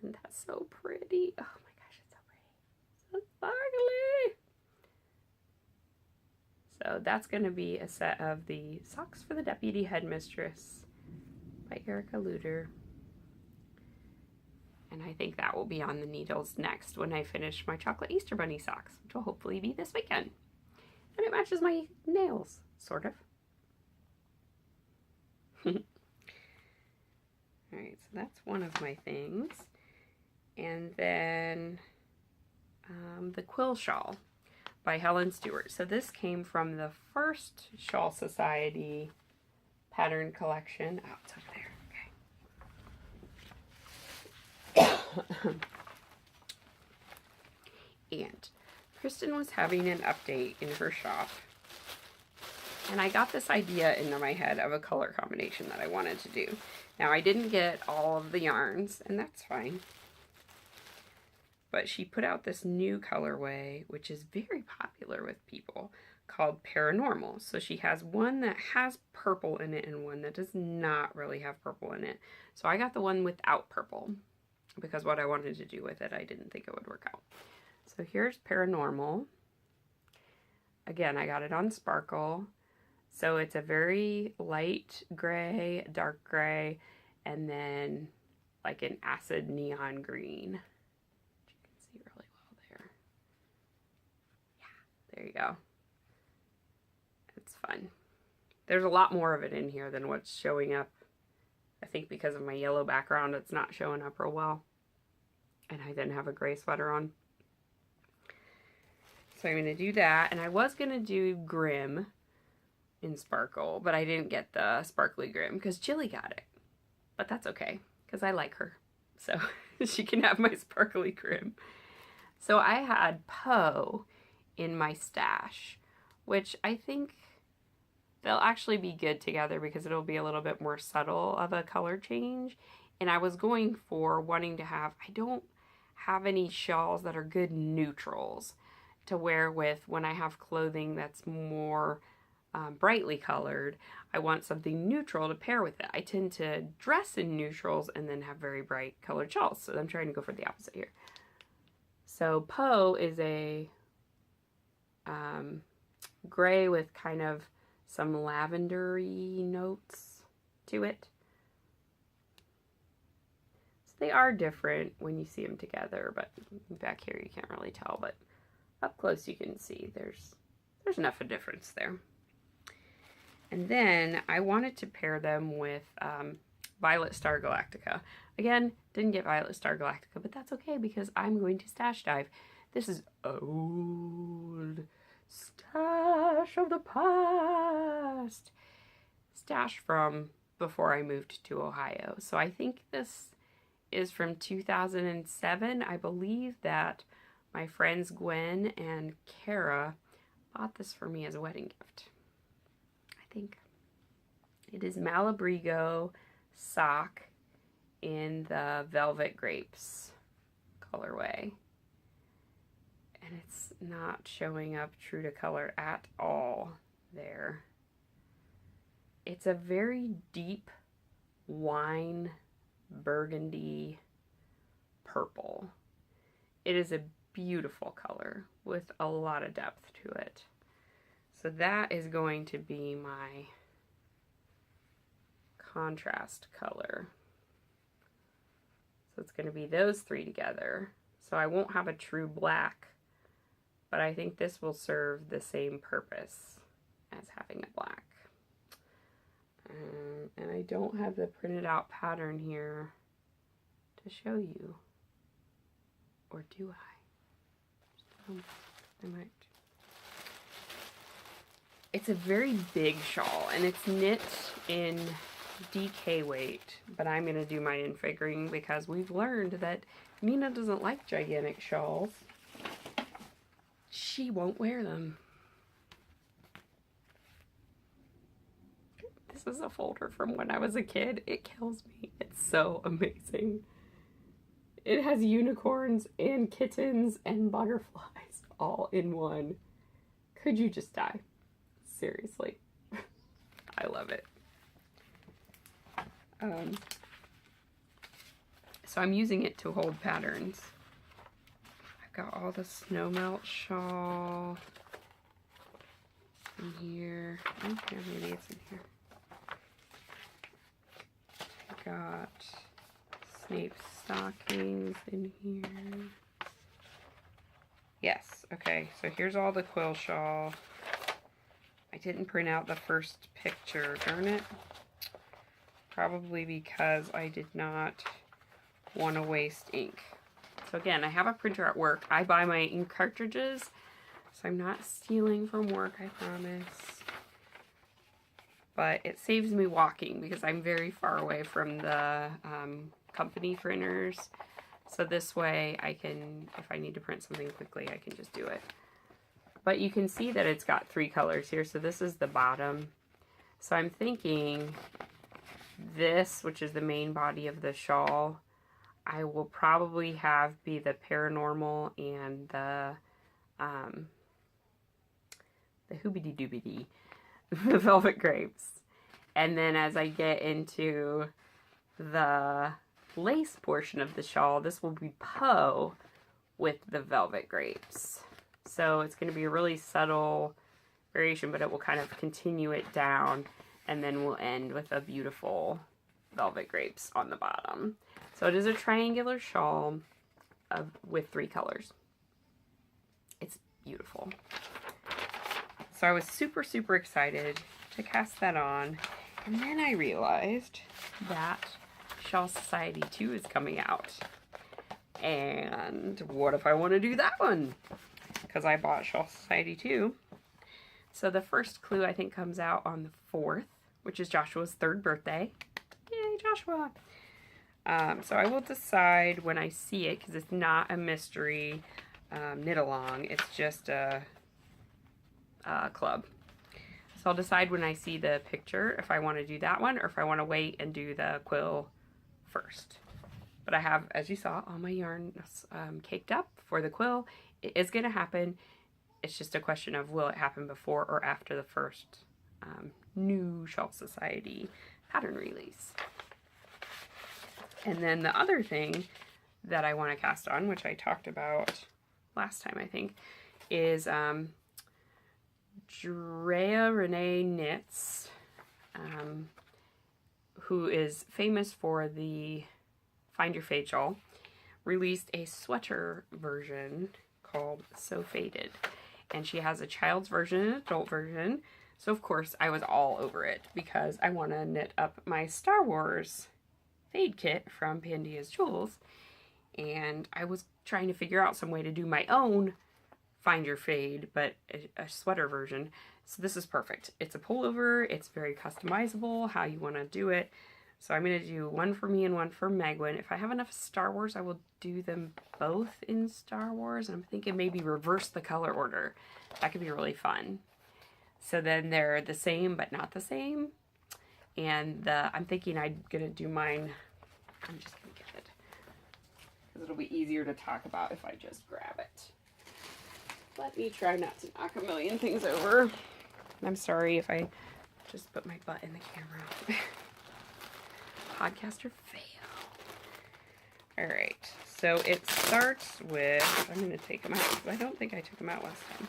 And that's so pretty. Oh my gosh, it's so pretty. So sparkly. So that's going to be a set of the Socks for the Deputy Headmistress by Erica Lueder. And I think that will be on the needles next when I finish my chocolate Easter Bunny socks, which will hopefully be this weekend. And it matches my nails, sort of. Alright, so that's one of my things. And then the Quill Shawl by Helen Stewart. So this came from the first Shawl Society pattern collection. Oh, it's over there. Okay. And Kristen was having an update in her shop. And I got this idea into my head of a color combination that I wanted to do. Now, I didn't get all of the yarns, and that's fine. But she put out this new colorway, which is very popular with people, called Paranormal. So she has one that has purple in it and one that does not really have purple in it. So I got the one without purple, because what I wanted to do with it, I didn't think it would work out. So here's Paranormal. Again, I got it on Sparkle. So it's a very light gray, dark gray, and then like an acid neon green. You can see really well there. Yeah, there you go. It's fun. There's a lot more of it in here than what's showing up. I think because of my yellow background, it's not showing up real well. And I didn't have a gray sweater on. So I'm going to do that. And I was going to do Grimm in Sparkle, but I didn't get the sparkly Grimm because Chili got it. But that's okay, because I like her. So she can have my sparkly Grimm. So I had Poe in my stash, which I think they'll actually be good together because it'll be a little bit more subtle of a color change. And I was going for wanting to have, I don't have any shawls that are good neutrals to wear with when I have clothing that's more brightly colored. I want something neutral to pair with it. I tend to dress in neutrals and then have very bright colored shawls, so I'm trying to go for the opposite here. So Poe is a gray with kind of some lavendery notes to it. So they are different when you see them together, but back here you can't really tell, but up close you can see there's enough of difference there. And then I wanted to pair them with Violet Star Galactica. Again, didn't get Violet Star Galactica, but that's okay because I'm going to stash dive. This is old stash of the past. Stash from before I moved to Ohio. So I think this is from 2007. I believe that my friends Gwen and Kara bought this for me as a wedding gift. I think it is Malabrigo sock in the Velvet Grapes colorway. And it's not showing up true to color at all there. It's a very deep wine burgundy purple. It is a beautiful color with a lot of depth to it. So that is going to be my contrast color. So it's going to be those three together. So I won't have a true black, but I think this will serve the same purpose as having a black. And I don't have the printed out pattern here to show you. Or do I? I might. It's a very big shawl, and it's knit in DK weight, but I'm going to do mine in figuring because we've learned that Nina doesn't like gigantic shawls. She won't wear them. This is a folder from when I was a kid. It kills me. It's so amazing. It has unicorns and kittens and butterflies all in one. Could you just die? Seriously. I love it. So I'm using it to hold patterns. I've got all the snow melt shawl in here. Oh, yeah, maybe it's in here. I've got Snape stockings in here. Yes, okay, so here's all the quill shawl. I didn't print out the first picture, darn it. probably because I did not want to waste ink. So again, I have a printer at work. I buy my ink cartridges, so I'm not stealing from work, I promise. But it saves me walking because I'm very far away from the company printers. So this way I can, if I need to print something quickly, I can just do it. But you can see that it's got 3 colors here. So this is the bottom. So I'm thinking this, which is the main body of the shawl, I will probably have be the paranormal and the hoobity doobity, the velvet grapes. And then as I get into the lace portion of the shawl, this will be Poe with the velvet grapes. So it's going to be a really subtle variation, but it will kind of continue it down, and then we'll end with a beautiful velvet grapes on the bottom. So it is a triangular shawl with 3 colors. It's beautiful. So I was super, super excited to cast that on, and then I realized that Shawl Society 2 is coming out. And what if I want to do that one? Because I bought Shawl Society 2. So the first clue I think comes out on the 4th, which is Joshua's 3rd birthday. Yay, Joshua! So I will decide when I see it, because it's not a mystery knit along. It's just a club. So I'll decide when I see the picture if I want to do that one or if I want to wait and do the quill first. But I have, as you saw, all my yarn caked up for the quill. It is going to happen. It's just a question of will it happen before or after the first new Shawl Society pattern release. And then the other thing that I want to cast on, which I talked about last time I think, is Drea Renee Knits, who is famous for the Find Your Fade shawl, released a sweater version called So Faded. And she has a child's version and an adult version. So of course I was all over it because I want to knit up my Star Wars fade kit from Pandia's Jewels. And I was trying to figure out some way to do my own Find Your Fade, but a sweater version. So this is perfect. It's a pullover. It's very customizable how you want to do it. So I'm going to do one for me and one for Megwin. If I have enough Star Wars, I will do them both in Star Wars. And I'm thinking maybe reverse the color order. That could be really fun. So then they're the same, but not the same. And I'm thinking I'm going to do mine. I'm just going to get it, because it'll be easier to talk about if I just grab it. Let me try not to knock a million things over. I'm sorry if I just put my butt in the camera. Podcaster fail. Alright, so it starts with, I'm going to take them out because I don't think I took them out last time.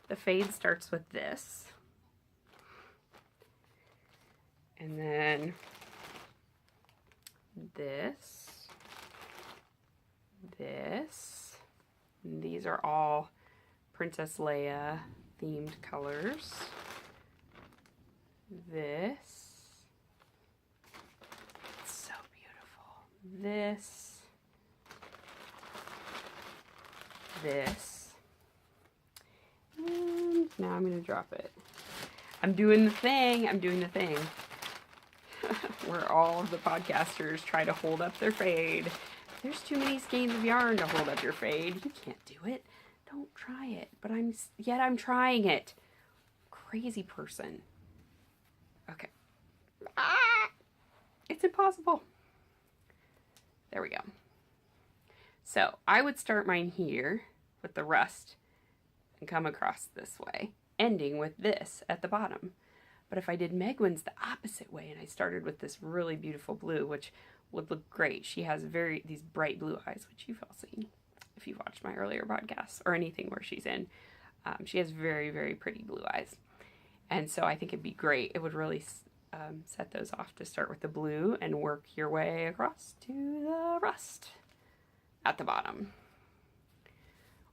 The fade starts with this. And then this. This. And these are all Princess Leia themed colors. This. It's so beautiful. This. This. And now I'm going to drop it. I'm doing the thing. I'm doing the thing. Where all of the podcasters try to hold up their fade. There's too many skeins of yarn to hold up your fade. You can't do it. Don't try it. But I'm trying it. Crazy person. Okay. Ah! It's impossible. There we go. So I would start mine here with the rust and come across this way, ending with this at the bottom. But if I did Megwin's the opposite way and I started with this really beautiful blue, which would look great. She has these bright blue eyes, which you've all seen if you've watched my earlier podcasts or anything where she's in. She has very, very pretty blue eyes. And so I think it'd be great. It would really set those off to start with the blue and work your way across to the rust at the bottom.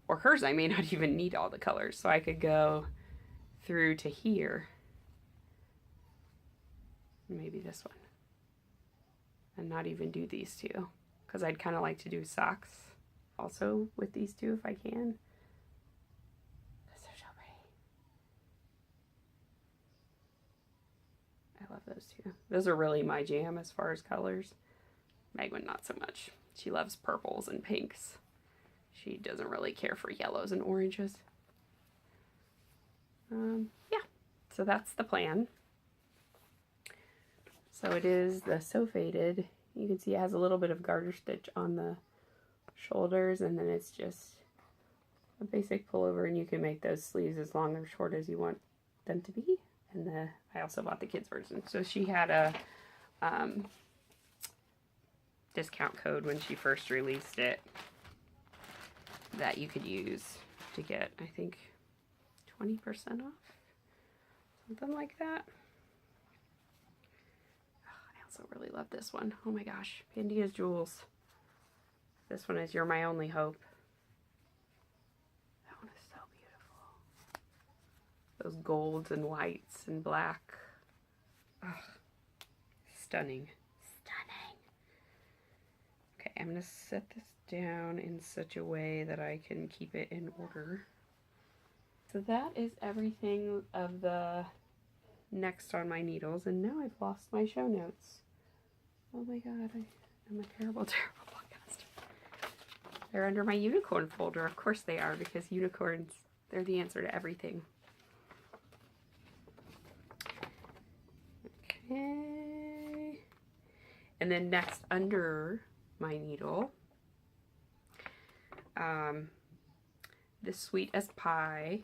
Or hers, I may not even need all the colors. So I could go through to here. Maybe this one. and not even do these two, because I'd kind of like to do socks also with these two if I can. Those are so pretty. I love those two. Those are really my jam as far as colors. Megwin not so much. She loves purples and pinks. She doesn't really care for yellows and oranges. Yeah, so that's the plan. So it is the So Faded. You can see it has a little bit of garter stitch on the shoulders, and then it's just a basic pullover, and you can make those sleeves as long or short as you want them to be. And I also bought the kids version. So she had a discount code when she first released it that you could use to get, I think, 20% off, something like that. Oh, I also really love this one. Oh my gosh, Pandia's Jewels. This one is You're My Only Hope. That one is so beautiful. Those golds and whites and black. Ugh. Stunning. Stunning. Okay, I'm going to set this down in such a way that I can keep it in order. So that is everything of the next on my needles, and now I've lost my show notes. Oh my god, I'm a terrible, terrible podcaster. They're under my unicorn folder. Of course they are, because unicorns, they're the answer to everything. Okay. And then next under my needle, this Sweet as Pie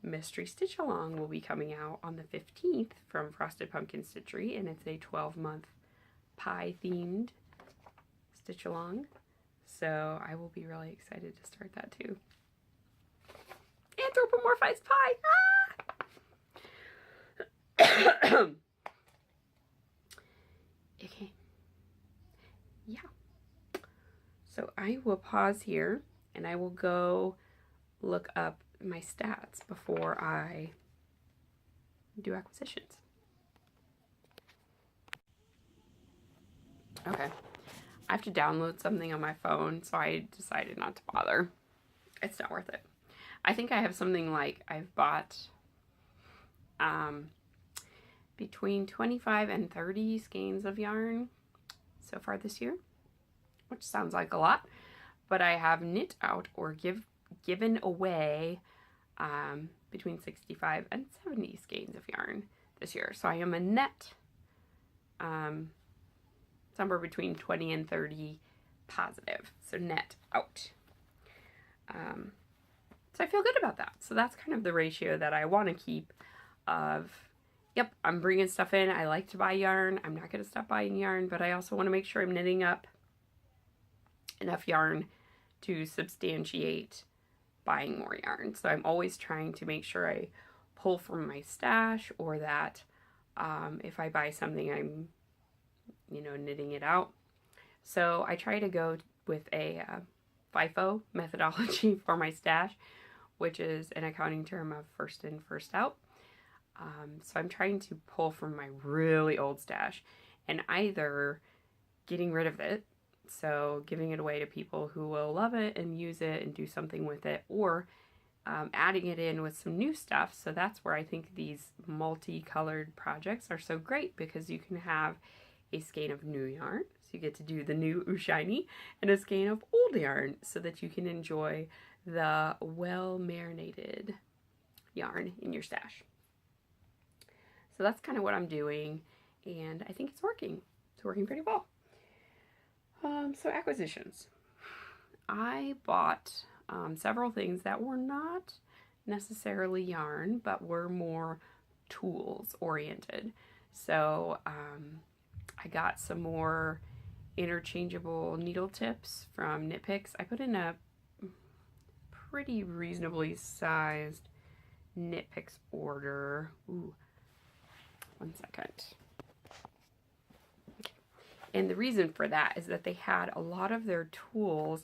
Mystery Stitch Along will be coming out on the 15th from Frosted Pumpkin Stitchery, and it's a 12-month pie themed stitch along. So I will be really excited to start that too. Anthropomorphized pie! Ah! Okay. Yeah. So I will pause here and I will go look up my stats before I do acquisitions. Okay, I have to download something on my phone, so I decided not to bother. It's not worth it. I think I have something like, I've bought between 25 and 30 skeins of yarn so far this year, which sounds like a lot, but I have knit out or given away between 65 and 70 skeins of yarn this year. So I am a net somewhere between 20 and 30 positive. So net out. So I feel good about that. So that's kind of the ratio that I want to keep of, yep, I'm bringing stuff in. I like to buy yarn. I'm not going to stop buying yarn, but I also want to make sure I'm knitting up enough yarn to substantiate buying more yarn. So I'm always trying to make sure I pull from my stash, or that if I buy something, I'm, knitting it out. So I try to go with a FIFO methodology for my stash, which is an accounting term of first in, first out. So I'm trying to pull from my really old stash and either getting rid of it, so giving it away to people who will love it and use it and do something with it, or adding it in with some new stuff. So that's where I think these multicolored projects are so great, because you can have a skein of new yarn, so you get to do the new Ooh Shiny, and a skein of old yarn, so that you can enjoy the well-marinated yarn in your stash. So that's kind of what I'm doing, and I think it's working. It's working pretty well. So acquisitions. I bought several things that were not necessarily yarn, but were more tools oriented. So I got some more interchangeable needle tips from Knit Picks. I put in a pretty reasonably sized Knit Picks order. Ooh, one second. And the reason for that is that they had a lot of their tools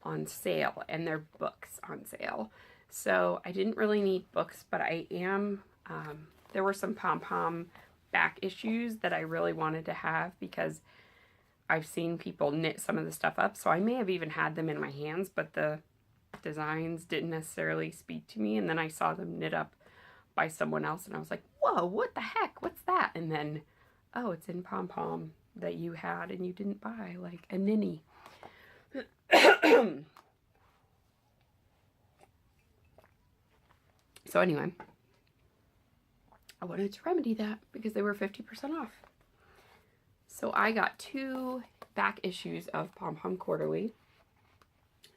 on sale and their books on sale. So I didn't really need books, but I am, there were some pom-pom back issues that I really wanted to have, because I've seen people knit some of the stuff up, so I may have even had them in my hands, but the designs didn't necessarily speak to me. And then I saw them knit up by someone else, and I was like, whoa, what the heck? What's that? And then, oh, it's in Pom Pom that you had and you didn't buy, like a ninny. So anyway, I wanted to remedy that because they were 50% off. So I got 2 back issues of Pom Pom Quarterly.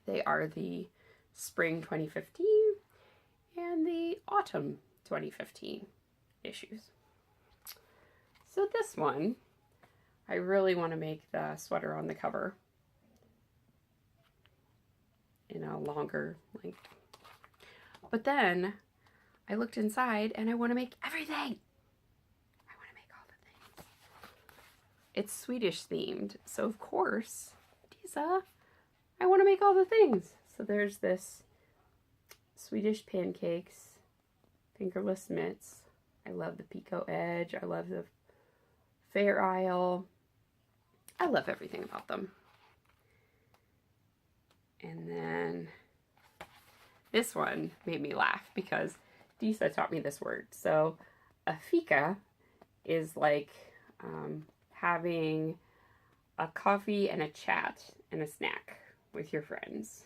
They are the Spring 2015 and the Autumn 2015 issues. So this one, I really want to make the sweater on the cover in a longer length. But then I looked inside and I want to make everything. I want to make all the things. It's Swedish themed. So of course, Disa, I want to make all the things. So there's this Swedish pancakes, fingerless mitts. I love the Pico Edge. I love the Fair Isle. I love everything about them. And then this one made me laugh because Disa taught me this word. So a fika is like having a coffee and a chat and a snack with your friends.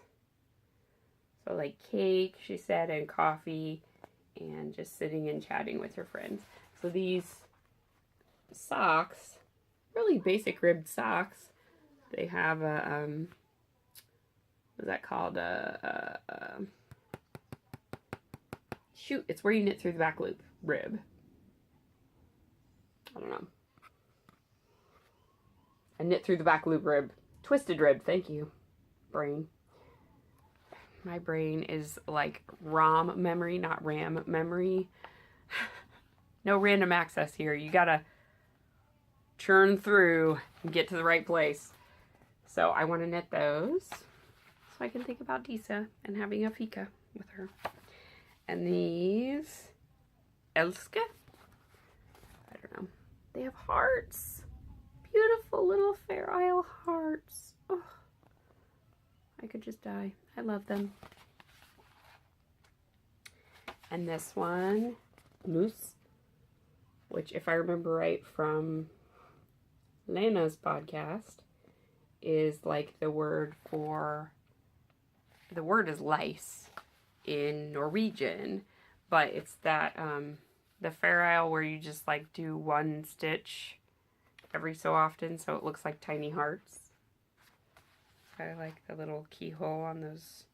So like cake, she said, and coffee, and just sitting and chatting with your friends. So these socks, really basic ribbed socks, they have a, what's that called? Shoot, it's where you knit through the back loop. Rib. I don't know. A knit through the back loop rib. Twisted rib, thank you. Brain. My brain is like ROM memory, not RAM memory. No random access here. You gotta churn through and get to the right place. So I want to knit those so I can think about Disa and having a fika with her. And these, Elska, I don't know, they have hearts. Beautiful little Fair Isle hearts. Oh, I could just die. I love them. And this one, Moose, which if I remember right from Lena's podcast, is like the word is lice in Norwegian, but it's that, the Fair Isle where you just like do one stitch every so often so it looks like tiny hearts. I like the little keyhole on those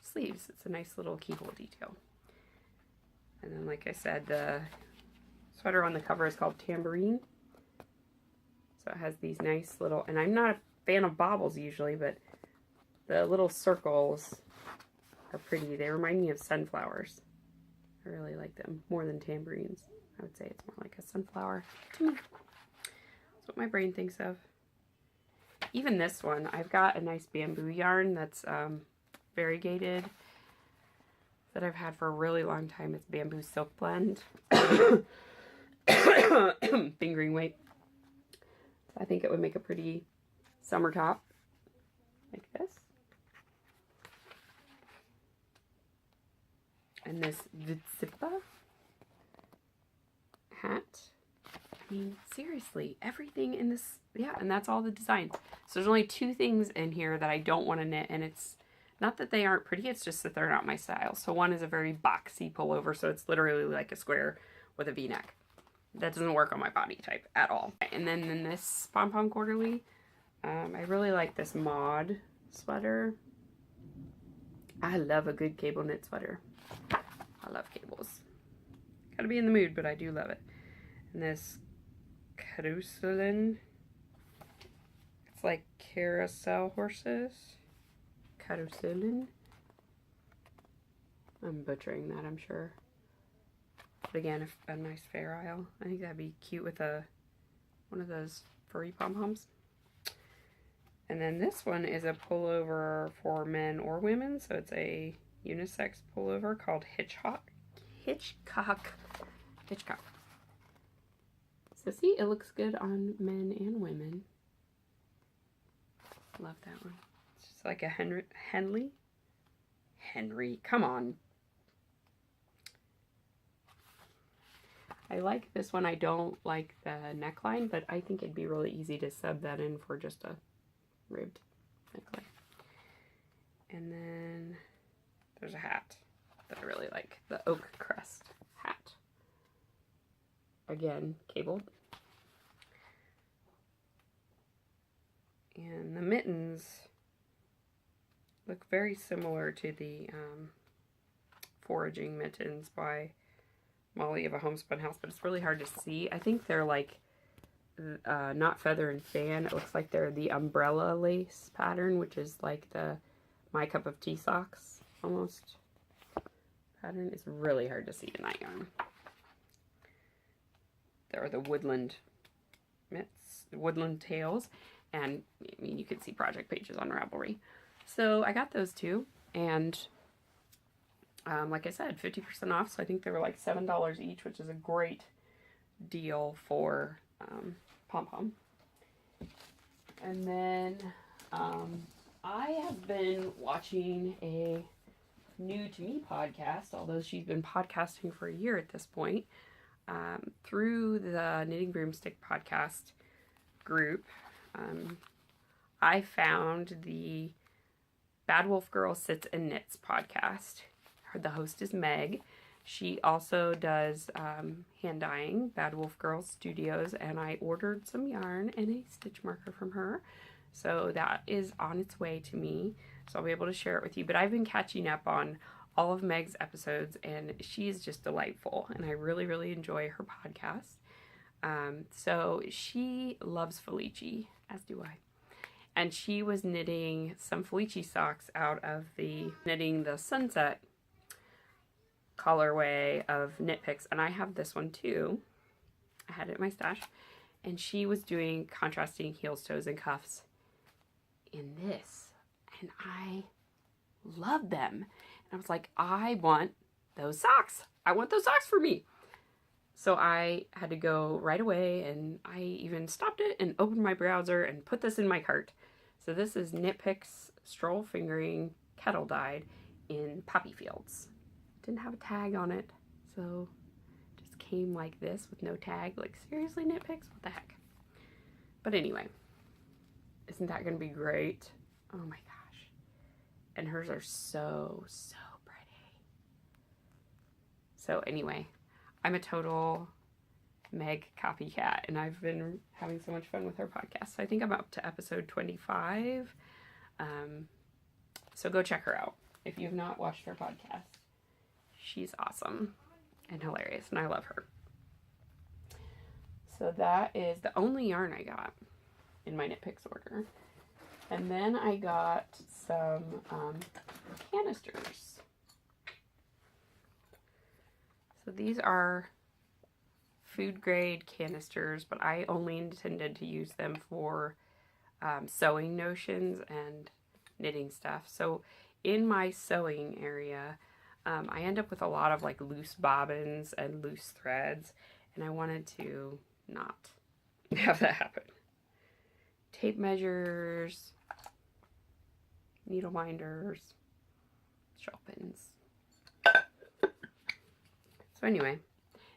sleeves. It's a nice little keyhole detail. And then, like I said, the sweater on the cover is called Tambourine. So it has these nice little, and I'm not a fan of baubles usually, but the little circles are pretty. They remind me of sunflowers. I really like them more than tambourines. I would say it's more like a sunflower to me. That's what my brain thinks of. Even this one, I've got a nice bamboo yarn that's variegated that I've had for a really long time. It's Bamboo Silk Blend. Fingering weight. I think it would make a pretty summer top like this. And this Vitsipa hat. I mean, seriously, everything in this, yeah, and that's all the designs. So there's only 2 things in here that I don't want to knit, and it's not that they aren't pretty, it's just that they're not my style. So one is a very boxy pullover, so it's literally like a square with a V-neck. That doesn't work on my body type at all. And then in this Pom Pom Quarterly, I really like this Maud sweater. I love a good cable knit sweater. I love cables. Gotta be in the mood, but I do love it. And this Karusellen. It's like carousel horses. Karusellen. I'm butchering that, I'm sure. But again, a nice Fair Isle. I think that'd be cute with one of those furry pom-poms. And then this one is a pullover for men or women. So it's a unisex pullover called Hitchcock. So see, it looks good on men and women. Love that one. It's just like a Henley, come on. I like this one. I don't like the neckline, but I think it'd be really easy to sub that in for just a ribbed neckline. And then there's a hat that I really like, the oak crest hat. Again, cabled. And the mittens look very similar to the foraging mittens by Molly of a Homespun House, but it's really hard to see. I think they're like not feather and fan. It looks like they're the umbrella lace pattern, which is like the My Cup of Tea socks almost pattern. It's really hard to see in that yarn. There are the woodland mitts, woodland tails, and I mean, you can see project pages on Ravelry. So I got those two, and like I said, 50% off, so I think they were like $7 each, which is a great deal for pom-pom. And then I have been watching a new to me podcast, although she's been podcasting for a year at this point, through the Knitting Broomstick podcast group. I found the Bad Wolf Girl Sits and Knits podcast. The host is Meg. She also does hand dyeing, Bad Wolf Girl Studios, and I ordered some yarn and a stitch marker from her. So that is on its way to me, so I'll be able to share it with you. But I've been catching up on all of Meg's episodes, and she is just delightful, and I really, really enjoy her podcast. So she loves Felici, as do I. And she was knitting some Felici socks out of knitting the Sunset colorway of Knit Picks, and I have this one too. I had it in my stash, and she was doing contrasting heels, toes, and cuffs in this, and I love them. And I was like, I want those socks. I want those socks for me. So I had to go right away, and I even stopped it and opened my browser and put this in my cart. So this is Knit Picks Stroll Fingering Kettle Dyed in Poppy Fields. Didn't have a tag on it, so just came like this with no tag. Like, seriously, Knit Picks? What the heck? But anyway, isn't that going to be great? Oh my gosh. And hers are so, so pretty. So anyway, I'm a total Meg copycat, and I've been having so much fun with her podcast. So I think I'm up to episode 25. So go check her out if you have not watched her podcast. She's awesome and hilarious, and I love her. So that is the only yarn I got in my Knit Picks order. And then I got some canisters. So these are food grade canisters, but I only intended to use them for sewing notions and knitting stuff. So in my sewing area, I end up with a lot of like loose bobbins and loose threads, and I wanted to not have that happen. Tape measures, needle binders, shawl pins. So anyway,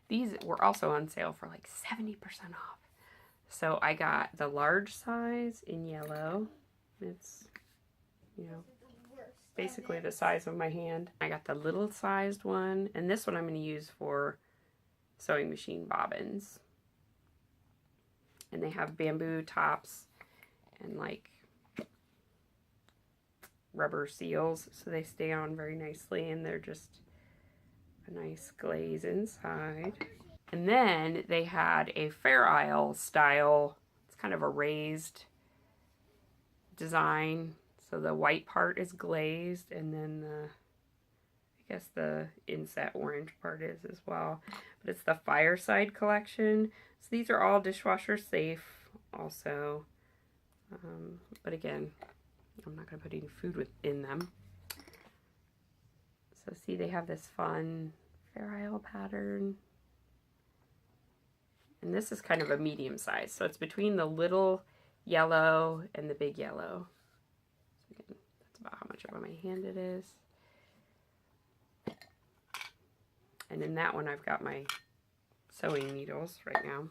these were also on sale for like 70% off. So I got the large size in yellow. It's, you know, basically the size of my hand. I got the little sized one, and this one I'm going to use for sewing machine bobbins. And they have bamboo tops and like rubber seals, so they stay on very nicely, and they're just a nice glaze inside. And then they had a Fair Isle style, it's kind of a raised design. So the white part is glazed, and then I guess the inset orange part is as well. But it's the Fireside collection. So these are all dishwasher safe also. But again, I'm not going to put any food in them. So see, they have this fun Fair Isle pattern. And this is kind of a medium size. So it's between the little yellow and the big yellow. So again, that's about how much of my hand it is. And in that one, I've got my sewing needles right now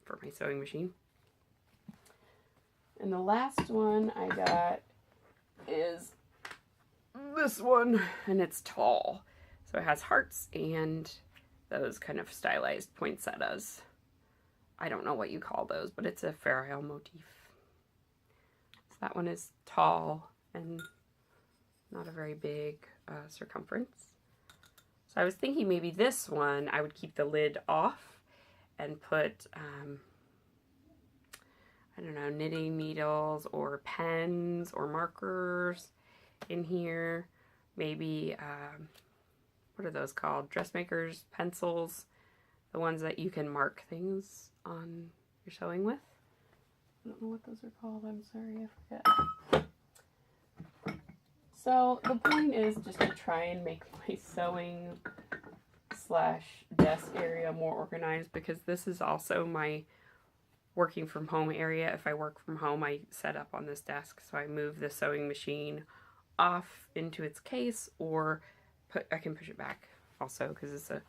for my sewing machine. And the last one I got is this one, and it's tall. So it has hearts and those kind of stylized poinsettias. I don't know what you call those, but it's a ferrule motif. So that one is tall and not a very big circumference. So I was thinking maybe this one I would keep the lid off and put, I don't know, knitting needles or pens or markers in here. Maybe, what are those called? Dressmakers pencils. The ones that you can mark things on your sewing with. I don't know what those are called. I'm sorry, I forget. So the point is just to try and make my sewing / desk area more organized, because this is also my working from home area. If I work from home, I set up on this desk, so I move the sewing machine off into its case, or I can push it back also, because it's a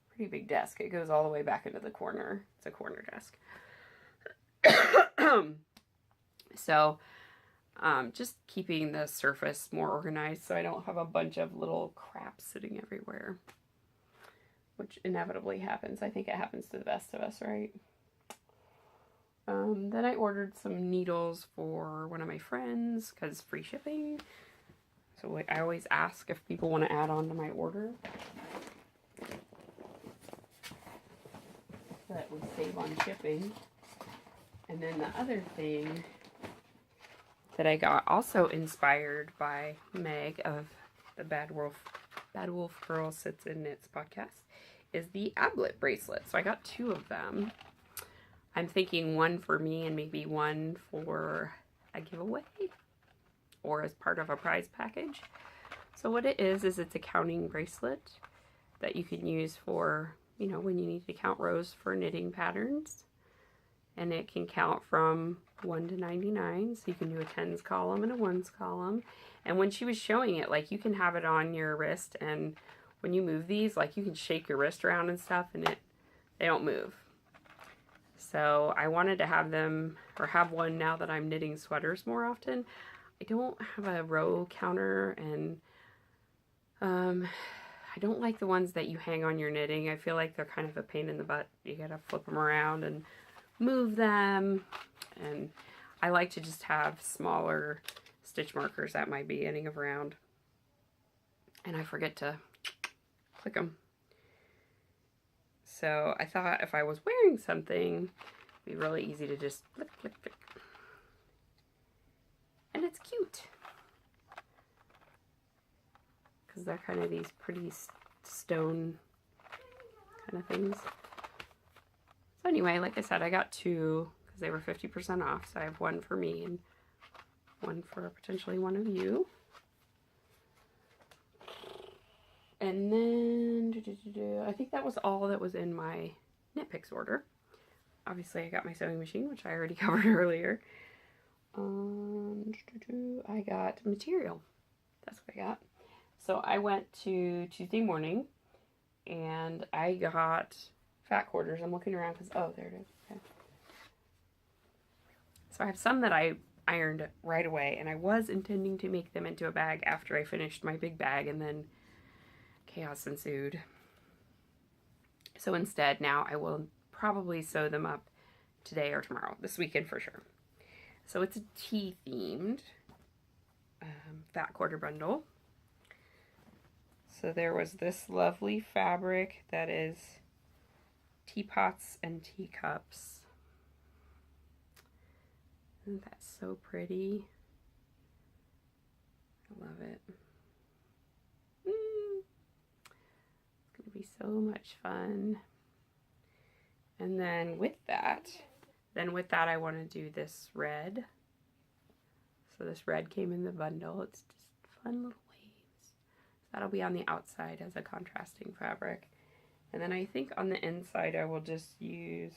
pretty big desk. It goes all the way back into the corner. It's a corner desk. So just keeping the surface more organized so I don't have a bunch of little crap sitting everywhere, which inevitably happens. I think it happens to the best of us, right? Then I ordered some needles for one of my friends, because free shipping. So I always ask if people want to add on to my order, so that we save on shipping. And then the other thing that I got, also inspired by Meg of the Bad Wolf Girl Sits and Knits podcast, is the Ablet bracelet. So I got 2 of them. I'm thinking one for me and maybe one for a giveaway or as part of a prize package. So what it is it's a counting bracelet that you can use for, you know, when you need to count rows for knitting patterns. And it can count from 1 to 99, so you can do a tens column and a ones column. And when she was showing it, like, you can have it on your wrist, and when you move these, like, you can shake your wrist around and stuff, and they don't move. So I wanted to have them, or have one now that I'm knitting sweaters more often. I don't have a row counter, and I don't like the ones that you hang on your knitting. I feel like they're kind of a pain in the butt. You gotta flip them around and move them, and I like to just have smaller stitch markers at my beginning of round, and I forget to click them. So I thought if I was wearing something, it'd be really easy to just flick, flick, flick. And it's cute, because they're kind of these pretty stone kind of things. So anyway, like I said, I got 2 because they were 50% off. So I have one for me and one for potentially one of you. And then, I think that was all that was in my Knit Picks order. Obviously, I got my sewing machine, which I already covered earlier. I got material. That's what I got. So I went to Tuesday morning, and I got fat quarters. I'm looking around because, oh, there it is. Okay. So I have some that I ironed right away, and I was intending to make them into a bag after I finished my big bag, and then chaos ensued. So instead, now I will probably sew them up today or tomorrow, this weekend for sure. So it's a tea themed fat quarter bundle. So there was this lovely fabric that is teapots and teacups. Isn't that so pretty? I love it. It's going to be so much fun. And then with that I want to do this red. So this red came in the bundle. It's just fun little waves. So that'll be on the outside as a contrasting fabric. And then I think on the inside I will just use,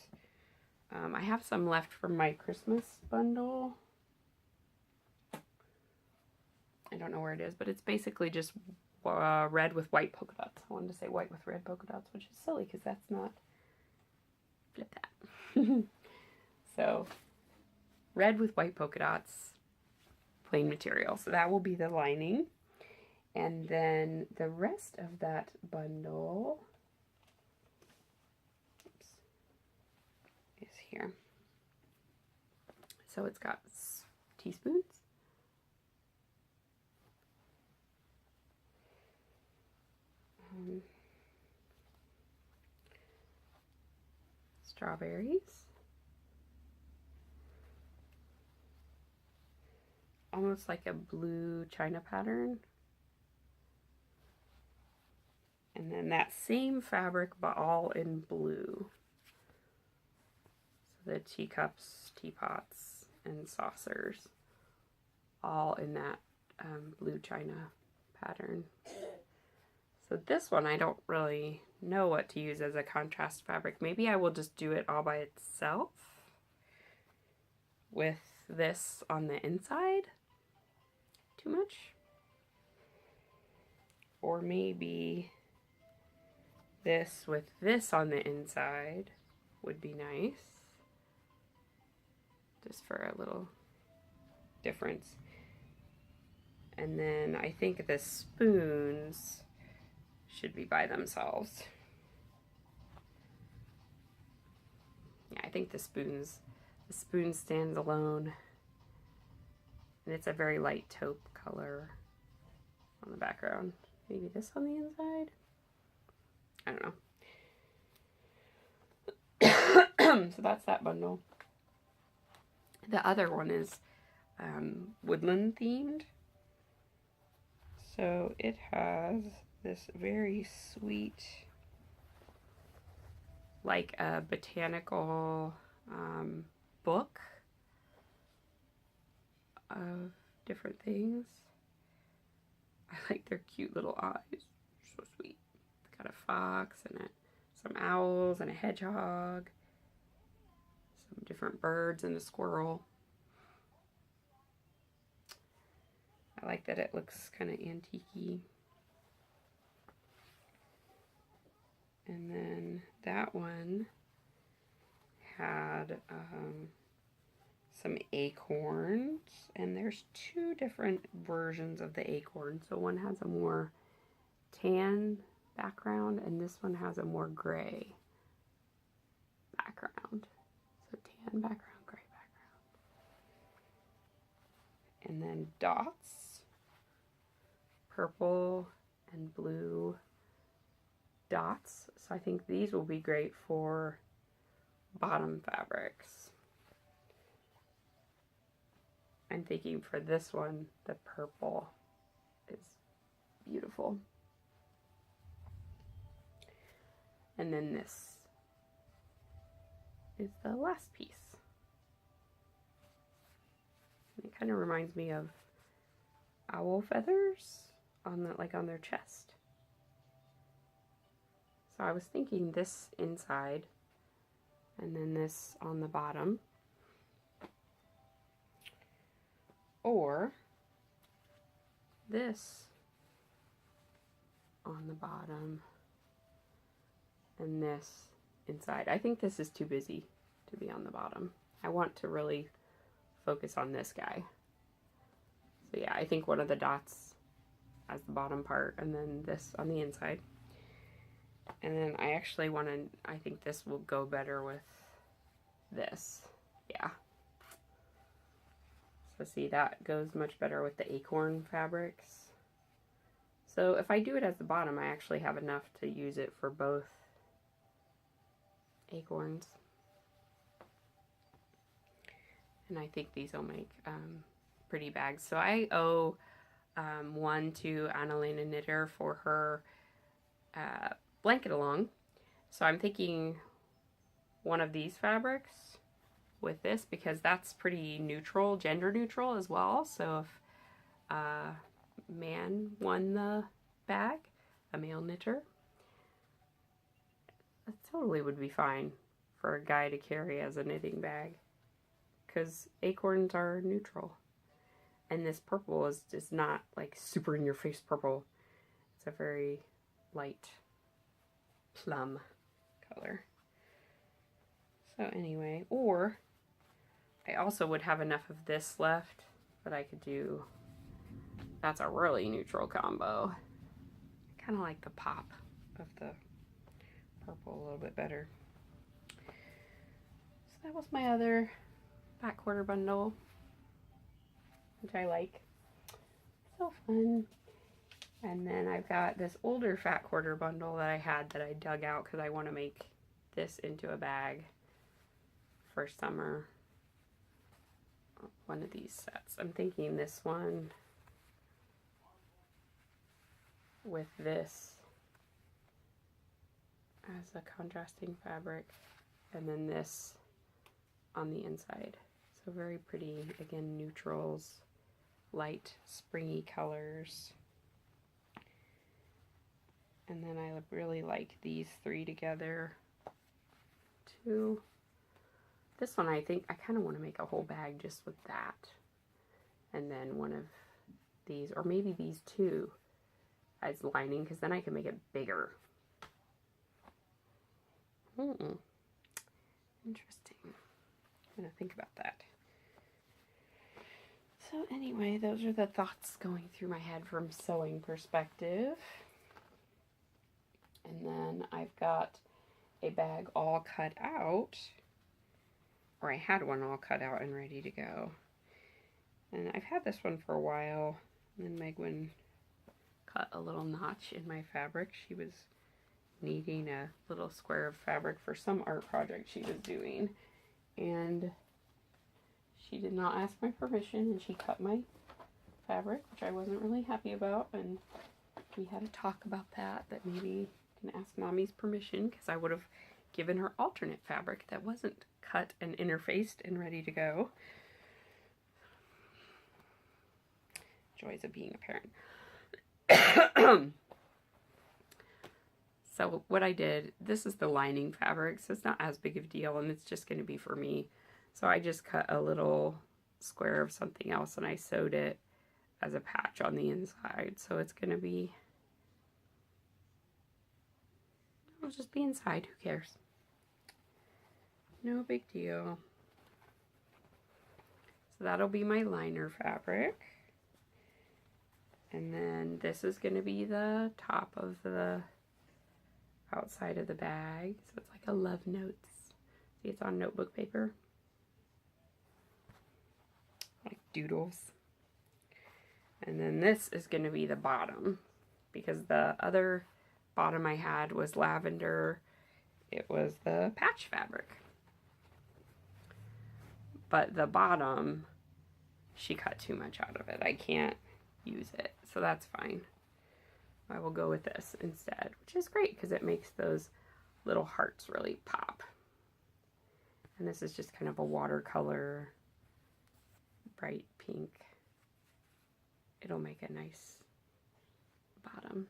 I have some left from my Christmas bundle. I don't know where it is, but it's basically just red with white polka dots. I wanted to say white with red polka dots, which is silly because that's not, flip that. So red with white polka dots, plain material. So that will be the lining. And then the rest of that bundle is here. So it's got teaspoons, strawberries, almost like a blue china pattern, and then that same fabric but all in blue. So the teacups, teapots, and saucers all in that blue china pattern. So this one I don't really know what to use as a contrast fabric. Maybe I will just do it all by itself with this on the inside. Too much? Or maybe this with this on the inside would be nice. Just for a little difference. And then I think the spoons should be by themselves. Yeah, I think the spoon stands alone. And it's a very light taupe color on the background. Maybe this on the inside? I don't know. So that's that bundle. The other one is woodland themed. So it has this very sweet, like a botanical book of different things. I like their cute little eyes. So sweet. It's got a fox and some owls and a hedgehog, some different birds and a squirrel. I like that it looks kind of antique-y. And then that one had some acorns, and there's two different versions of the acorn. So one has a more tan background, and this one has a more gray background. So tan background, gray background. And then dots, purple and blue dots. So I think these will be great for bottom fabrics. I'm thinking for this one, the purple is beautiful. And then this is the last piece. And it kind of reminds me of owl feathers on the, like on their chest. So I was thinking this inside and then this on the bottom. Or this on the bottom and this inside. I think this is too busy to be on the bottom. I want to really focus on this guy. So yeah, I think one of the dots as the bottom part and then this on the inside. And then I actually want to, I think this will go better with this. Yeah. So see, that goes much better with the acorn fabrics. So if I do it as the bottom, I actually have enough to use it for both acorns. And I think these will make pretty bags. So I owe one to Annalena Knitter for her blanket along. So I'm thinking one of these fabrics with this because that's pretty neutral, gender neutral as well. So if a man won the bag, a male knitter, that totally would be fine for a guy to carry as a knitting bag, because acorns are neutral. And this purple is just not like super in your face purple. It's a very light plum color. So anyway, or I also would have enough of this left that I could do, that's a really neutral combo. I kind of like the pop of the purple a little bit better. So that was my other fat quarter bundle, which I like. So fun. And then I've got this older fat quarter bundle that I had that I dug out because I want to make this into a bag for summer. One of these sets. I'm thinking this one with this as a contrasting fabric, and then this on the inside. So very pretty, again, neutrals, light springy colors. And then I really like these three together too. This one, I think I kind of want to make a whole bag just with that. And then one of these, or maybe these two as lining, because then I can make it bigger. Interesting. I'm going to think about that. So anyway, those are the thoughts going through my head from sewing perspective. And then I've got a bag all cut out, or I had one all cut out and ready to go. And I've had this one for a while, and then Megwin cut a little notch in my fabric. She was needing a little square of fabric for some art project she was doing, and she did not ask my permission, and she cut my fabric, which I wasn't really happy about, and we had a talk about that maybe I can ask Mommy's permission, because I would have given her alternate fabric that wasn't cut and interfaced and ready to go. Joys of being a parent. So what I did, this is the lining fabric, so it's not as big of a deal, and it's just going to be for me. So I just cut a little square of something else, and I sewed it as a patch on the inside. So it's going to be, it'll just be inside, who cares? No big deal. So that'll be my liner fabric. And then this is going to be the top of the outside of the bag. So it's like a love notes. See, it's on notebook paper. Like doodles. And then this is going to be the bottom, because the other bottom I had was lavender. It was the patch fabric. But the bottom, she cut too much out of it. I can't use it, so that's fine. I will go with this instead, which is great because it makes those little hearts really pop. And this is just kind of a watercolor, bright pink. It'll make a nice bottom.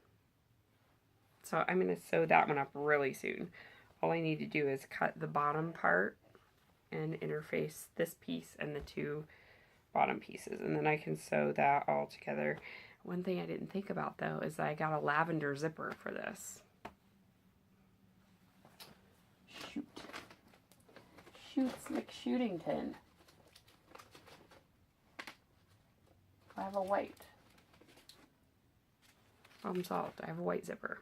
So I'm going to sew that one up really soon. All I need to do is cut the bottom part and interface this piece and the two bottom pieces, and then I can sew that all together. One thing I didn't think about though is I got a lavender zipper for this. Shoots McShootington. I have a white. Problem solved. I have a white zipper.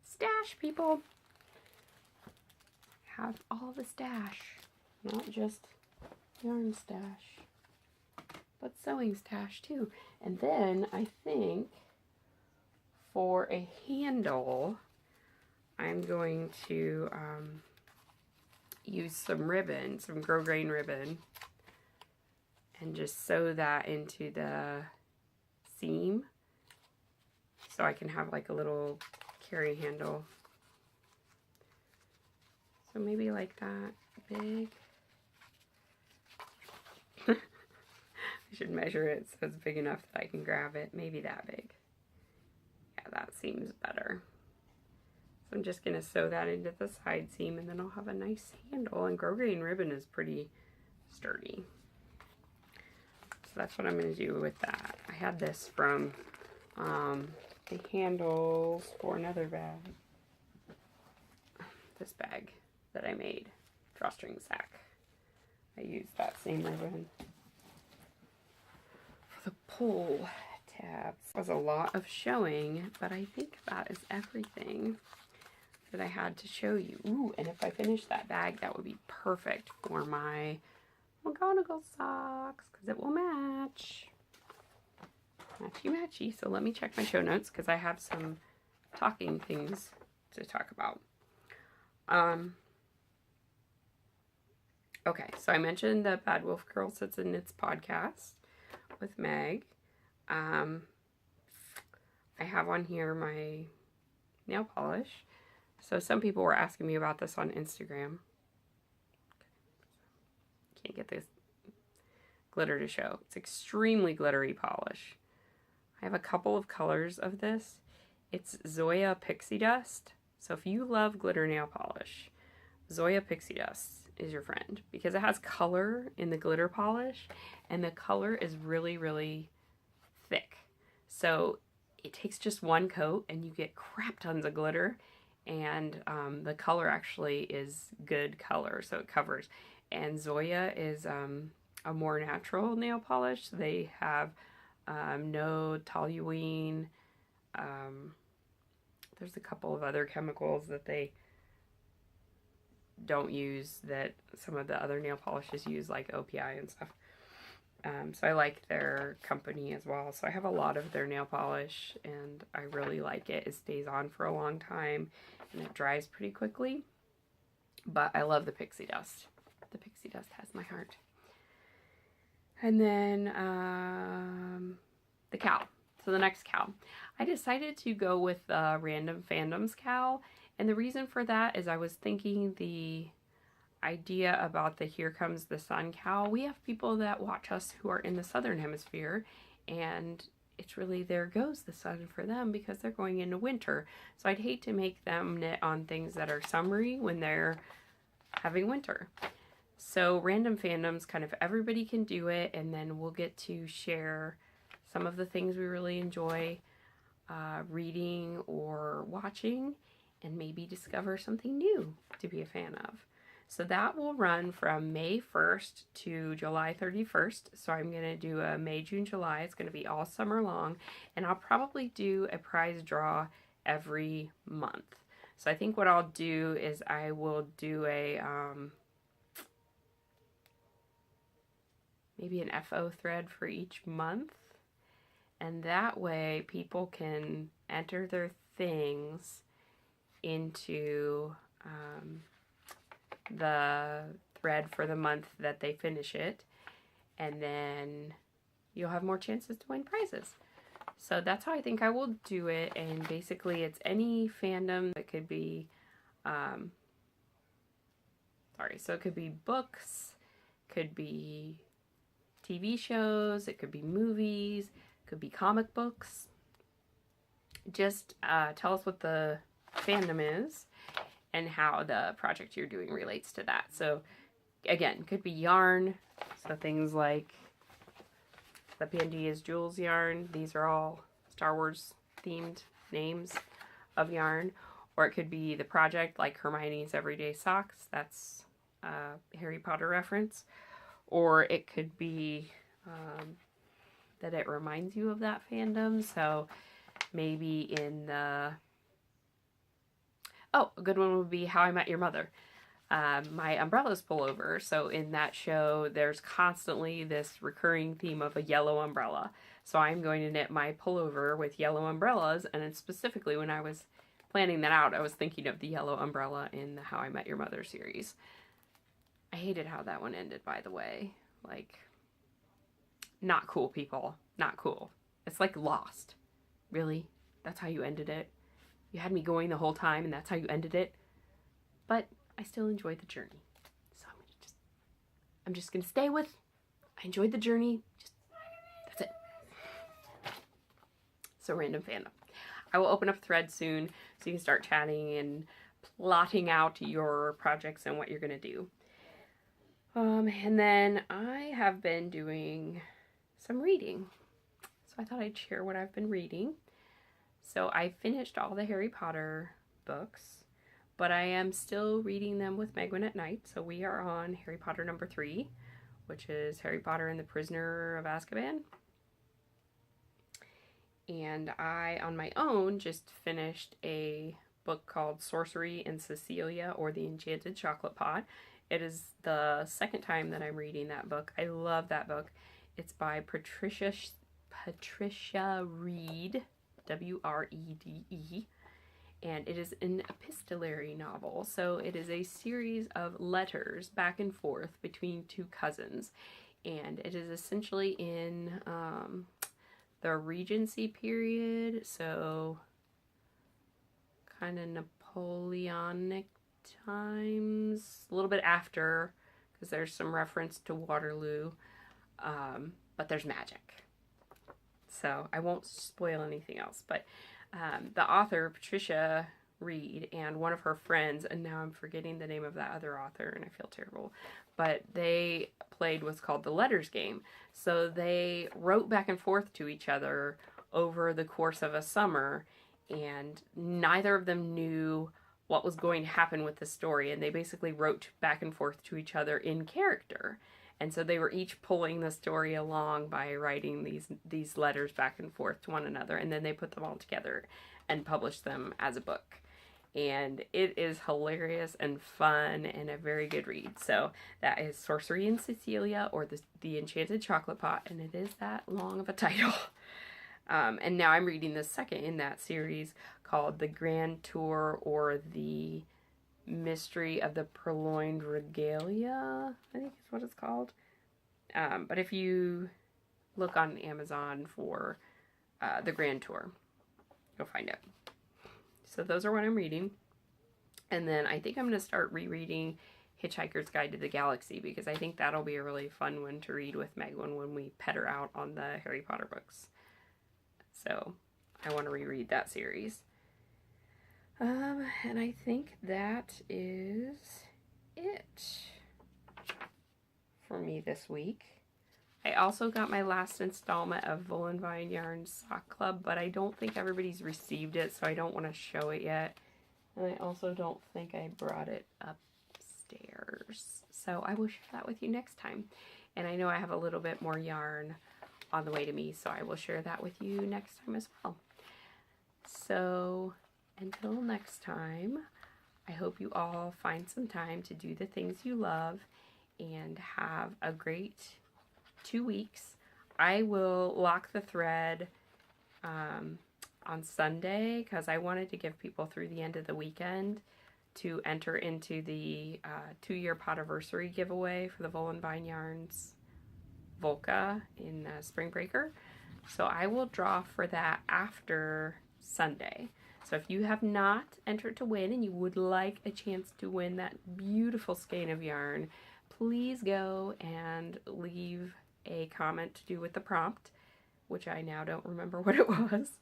Stash, people. Have all the stash, not just yarn stash, but sewing stash too. And then I think for a handle, I'm going to use some ribbon, some grosgrain ribbon, and just sew that into the seam so I can have like a little carry handle. So maybe like that big. I should measure it so it's big enough that I can grab it. Maybe that big. Yeah, seems better. So I'm just going to sew that into the side seam, and then I'll have a nice handle. And grosgrain ribbon is pretty sturdy. So that's what I'm going to do with that. I had this from the handles for another bag. This bag that I made, drawstring sack. I used that same ribbon. For the pull tabs, it was a lot of showing, but I think that is everything that I had to show you. Ooh, and if I finish that bag, that would be perfect for my McGonagall socks, because it will match. Matchy matchy. So let me check my show notes, because I have some talking things to talk about. Okay, so I mentioned the Bad Wolf Girl Sits and Knits podcast with Meg. I have on here my nail polish. So some people were asking me about this on Instagram. Can't get this glitter to show. It's extremely glittery polish. I have a couple of colors of this. It's Zoya Pixie Dust. So if you love glitter nail polish, Zoya Pixie Dust is your friend, because it has color in the glitter polish, and the color is really, really thick. So it takes just one coat and you get crap tons of glitter, and the color actually is good color, so it covers. And Zoya is a more natural nail polish. They have no toluene. There's a couple of other chemicals that they don't use that some of the other nail polishes use, like OPI and stuff. So I like their company as well. So I have a lot of their nail polish, and I really like it. It stays on for a long time, and it dries pretty quickly. But I love the Pixie Dust. The Pixie Dust has my heart. And then the cowl. So the next cowl. I decided to go with the Random Fandoms cowl. And the reason for that is I was thinking the idea about the Here Comes the Sun cowl. We have people that watch us who are in the southern hemisphere, and it's really there goes the sun for them because they're going into winter. So I'd hate to make them knit on things that are summery when they're having winter. So Random Fandoms, kind of everybody can do it, and then we'll get to share some of the things we really enjoy reading or watching, and maybe discover something new to be a fan of. So that will run from May 1st to July 31st. So I'm going to do a May, June, July. It's going to be all summer long. And I'll probably do a prize draw every month. So I think what I'll do is I will do a, maybe an FO thread for each month. And that way people can enter their things into the thread for the month that they finish it, and then you'll have more chances to win prizes. So that's how I think I will do it. And basically it's any fandom that could be so it could be books, could be TV shows, it could be movies, could be comic books. Just tell us what the fandom is and how the project you're doing relates to that. So again, could be yarn, so things like the Pandia's Jewels yarn. These are all Star Wars themed names of yarn. Or it could be the project, like Hermione's Everyday Socks. That's a Harry Potter reference. Or it could be that it reminds you of that fandom. So maybe in the... Oh, a good one would be How I Met Your Mother. My umbrellas pullover. So in that show, there's constantly this recurring theme of a yellow umbrella. So I'm going to knit my pullover with yellow umbrellas. And then specifically when I was planning that out, I was thinking of the yellow umbrella in the How I Met Your Mother series. I hated how that one ended, by the way. Like, not cool, people. Not cool. It's like Lost. Really? That's how you ended it? You had me going the whole time, and that's how you ended it? But I still enjoyed the journey. So I'm just gonna stay with, I enjoyed the journey. That's it. So Random Fandom. I will open up a thread soon so you can start chatting and plotting out your projects and what you're going to do. And then I have been doing some reading. So I thought I'd share what I've been reading. So I finished all the Harry Potter books, but I am still reading them with Megwin at night. So we are on Harry Potter number 3, which is Harry Potter and the Prisoner of Azkaban. And I, on my own, just finished a book called Sorcery in Cecilia, or The Enchanted Chocolate Pot. It is the second time that I'm reading that book. I love that book. It's by Patricia Reed, W-R-E-D-E, and it is an epistolary novel. So it is a series of letters back and forth between two cousins, and it is essentially in the Regency period, so kind of Napoleonic times, a little bit after, because there's some reference to Waterloo, but there's magic. So I won't spoil anything else, but the author, Patricia Reed, and one of her friends, and now I'm forgetting the name of that other author, and I feel terrible, but they played what's called the letters game. So they wrote back and forth to each other over the course of a summer, and neither of them knew what was going to happen with the story, and they basically wrote back and forth to each other in character. And so they were each pulling the story along by writing these letters back and forth to one another, and then they put them all together and published them as a book. And it is hilarious and fun and a very good read. So that is Sorcery in Cecilia, or the Enchanted Chocolate Pot, and it is that long of a title. And now I'm reading the second in that series called The Grand Tour, or The Mystery of the Purloined Regalia, I think is what it's called. But if you look on Amazon for The Grand Tour, you'll find it. So those are what I'm reading. And then I think I'm going to start rereading Hitchhiker's Guide to the Galaxy, because I think that'll be a really fun one to read with Megwin when we pet her out on the Harry Potter books. So I want to reread that series. And I think that is it for me this week. I also got my last installment of Wollonvine Yarns Sock Club, but I don't think everybody's received it, so I don't want to show it yet. And I also don't think I brought it upstairs. So I will share that with you next time. And I know I have a little bit more yarn on the way to me, so I will share that with you next time as well. So until next time, I hope you all find some time to do the things you love and have a great 2 weeks. I will lock the thread on Sunday, because I wanted to give people through the end of the weekend to enter into the 2-year Potiversary giveaway for the Wollonvine Yarns Volca in Spring Breaker. So I will draw for that after Sunday. So if you have not entered to win and you would like a chance to win that beautiful skein of yarn, please go and leave a comment to do with the prompt, which I now don't remember what it was.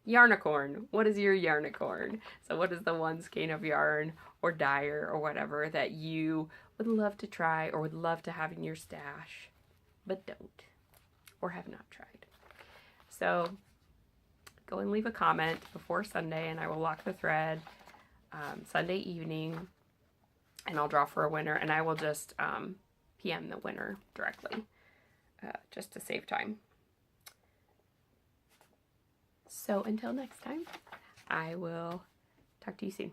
Yarnicorn. What is your yarnicorn? So what is the one skein of yarn or dyer or whatever that you would love to try or would love to have in your stash, but don't, or have not tried? So go and leave a comment before Sunday, and I will lock the thread Sunday evening, and I'll draw for a winner, and I will just PM the winner directly, just to save time. So until next time, I will talk to you soon.